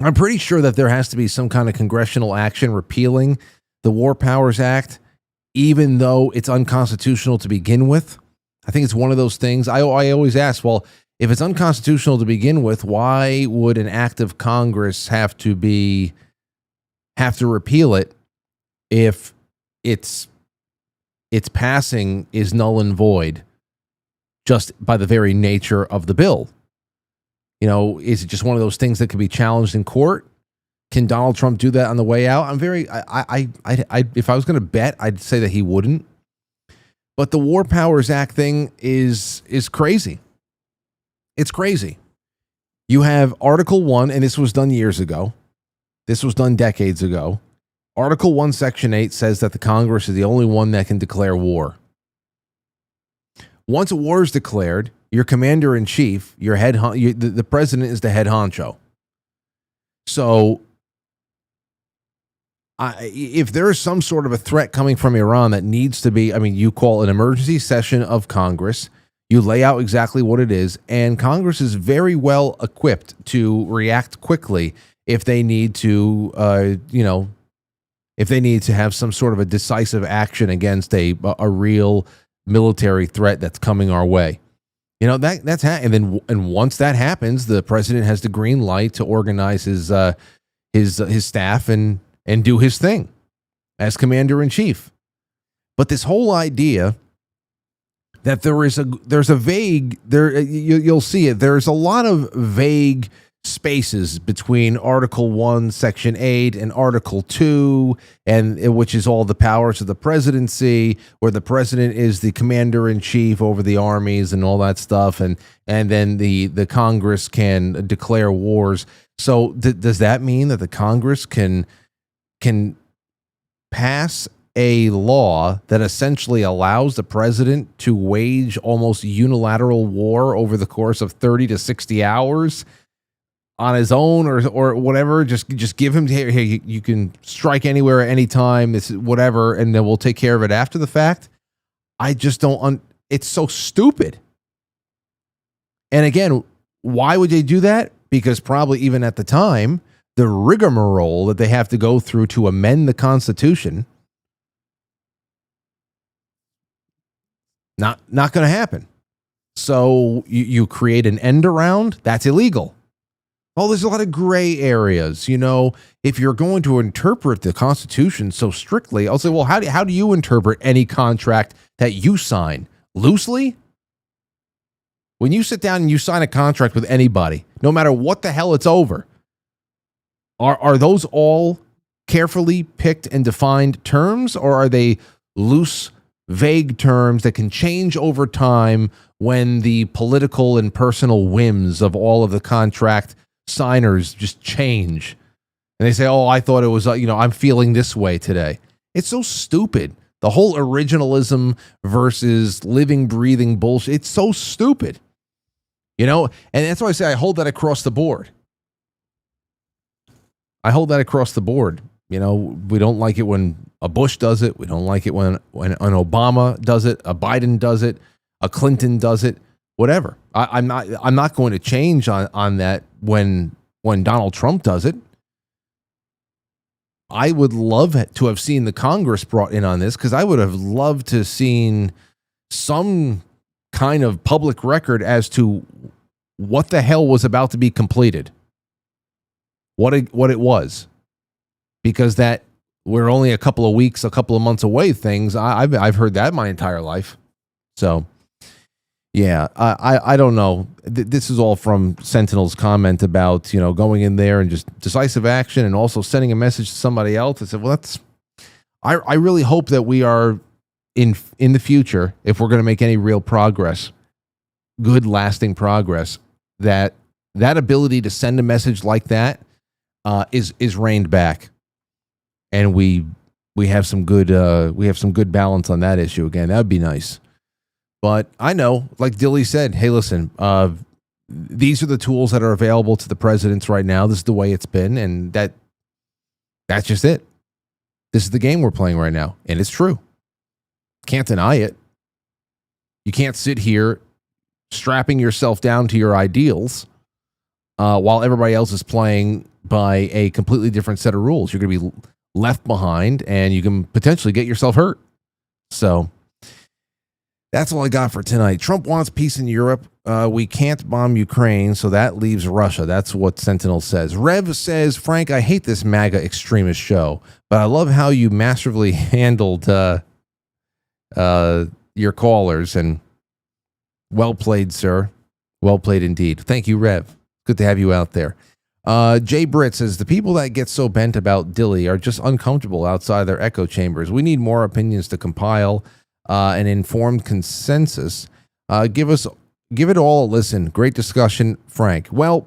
I'm pretty sure that there has to be some kind of congressional action repealing the War Powers Act, even though it's unconstitutional to begin with. I think it's one of those things. I always ask, well, if it's unconstitutional to begin with, why would an act of Congress have to repeal it if its passing is null and void just by the very nature of the bill? You know, is it just one of those things that could be challenged in court? Can Donald Trump do that on the way out? If I was going to bet, I'd say that he wouldn't. But the War Powers Act thing is crazy. It's crazy. You have Article 1, and this was done years ago. This was done decades ago. Article 1, Section 8 says that the Congress is the only one that can declare war. Once a war is declared, your commander-in-chief, the president is the head honcho. So if there is some sort of a threat coming from Iran that needs to be, you call an emergency session of Congress, you lay out exactly what it is, and Congress is very well equipped to react quickly if they need to, if they need to have some sort of a decisive action against a real military threat that's coming our way. You know, and once that happens, the president has the green light to organize his staff and do his thing as commander-in-chief. But this whole idea that you'll see it, there's a lot of vague spaces between Article 1, Section 8 and Article 2, and which is all the powers of the presidency, where the president is the commander-in-chief over the armies and all that stuff, and then the Congress can declare wars. So does that mean that the Congress can pass a law that essentially allows the president to wage almost unilateral war over the course of 30 to 60 hours on his own or whatever? Just give him, hey, you can strike anywhere at any time, this is whatever, and then we'll take care of it after the fact. I just don't, it's so stupid. And again, why would they do that? because probably even at the time, the rigmarole that they have to go through to amend the Constitution, not going to happen. So you create an end around, that's illegal. Oh, there's a lot of gray areas. You know, if you're going to interpret the Constitution so strictly, I'll say, well, how do you interpret any contract that you sign? Loosely? When you sit down and you sign a contract with anybody, no matter what the hell it's over, are those all carefully picked and defined terms, or are they loose, vague terms that can change over time when the political and personal whims of all of the contract signers just change? And they say, oh, I thought it was, I'm feeling this way today. It's so stupid. The whole originalism versus living, breathing bullshit. It's so stupid. And that's why I say I hold that across the board. We don't like it when a Bush does it. We don't like it when an Obama does it, a Biden does it, a Clinton does it, whatever. I'm not going to change on that when Donald Trump does it. I would love to have seen the Congress brought in on this, because I would have loved to have seen some kind of public record as to what the hell was about to be completed, what it was, because that we're only a couple of months away. I've heard that my entire life. So yeah, I don't know. This is all from Sentinel's comment about, going in there and just decisive action and also sending a message to somebody else. I said, well, I really hope that we are in the future, if we're going to make any real progress, good lasting progress, that ability to send a message like that is reined back, and we have some good balance on that issue again. That would be nice. But I know, like Dilly said, hey, listen, these are the tools that are available to the presidents right now. This is the way it's been, and that's just it. This is the game we're playing right now, and it's true. Can't deny it. You can't sit here strapping yourself down to your ideals while everybody else is playing by a completely different set of rules. You're going to be left behind, and you can potentially get yourself hurt. So that's all I got for tonight. Trump wants peace in Europe. We can't bomb Ukraine, so that leaves Russia. That's what Sentinel says. Rev says, Frank, I hate this MAGA extremist show, but I love how you masterfully handled your callers, and well played, sir. Well played indeed. Thank you, Rev. Good to have you out there. Jay Britt says, the people that get so bent about Dilly are just uncomfortable outside their echo chambers. We need more opinions to compile an informed consensus. Give it all a listen. Great discussion, Frank. Well,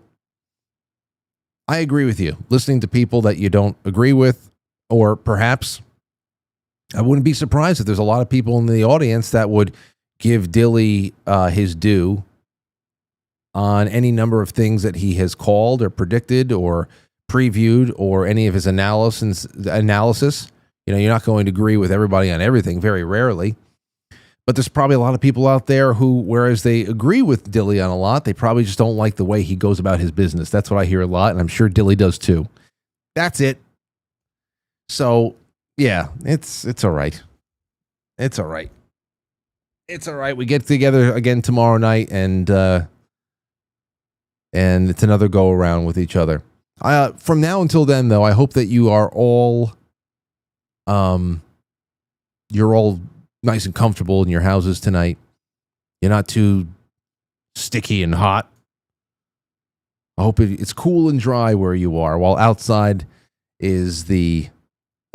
I agree with you. Listening to people that you don't agree with, or perhaps I wouldn't be surprised if there's a lot of people in the audience that would give Dilly his due on any number of things that he has called or predicted or previewed, or any of his analysis. You're not going to agree with everybody on everything, very rarely. But there's probably a lot of people out there who, whereas they agree with Dilly on a lot, they probably just don't like the way he goes about his business. That's what I hear a lot, and I'm sure Dilly does too. That's it. So, yeah, it's all right. It's all right. It's all right. We get together again tomorrow night, and it's another go around with each other. From now until then, though, I hope that you are all, you're all nice and comfortable in your houses tonight. You're not too sticky and hot. I hope it's cool and dry where you are, while outside is the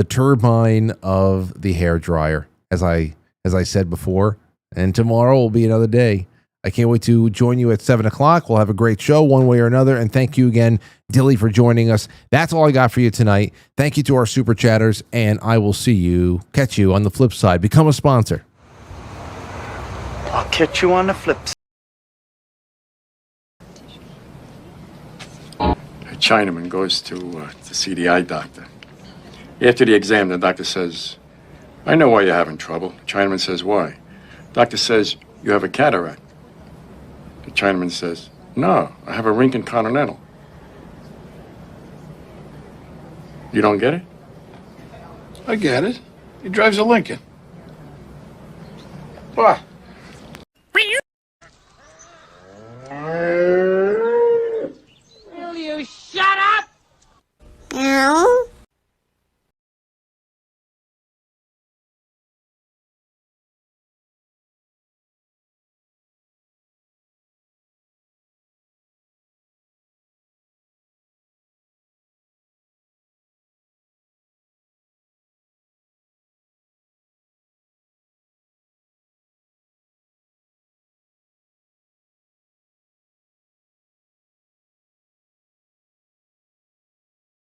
turbine of the hairdryer, as I said before. And tomorrow will be another day. I can't wait to join you at 7 o'clock. We'll have a great show one way or another. And thank you again, Dilly, for joining us. That's all I got for you tonight. Thank you to our super chatters, and I will catch you on the flip side. Become a sponsor. I'll catch you on the flip side. A Chinaman goes to see the eye doctor. After the exam, the doctor says, I know why you're having trouble. The Chinaman says, why? Doctor says, you have a cataract. The Chinaman says, no, I have a Rincon Continental. You don't get it? I get it. He drives a Lincoln. What?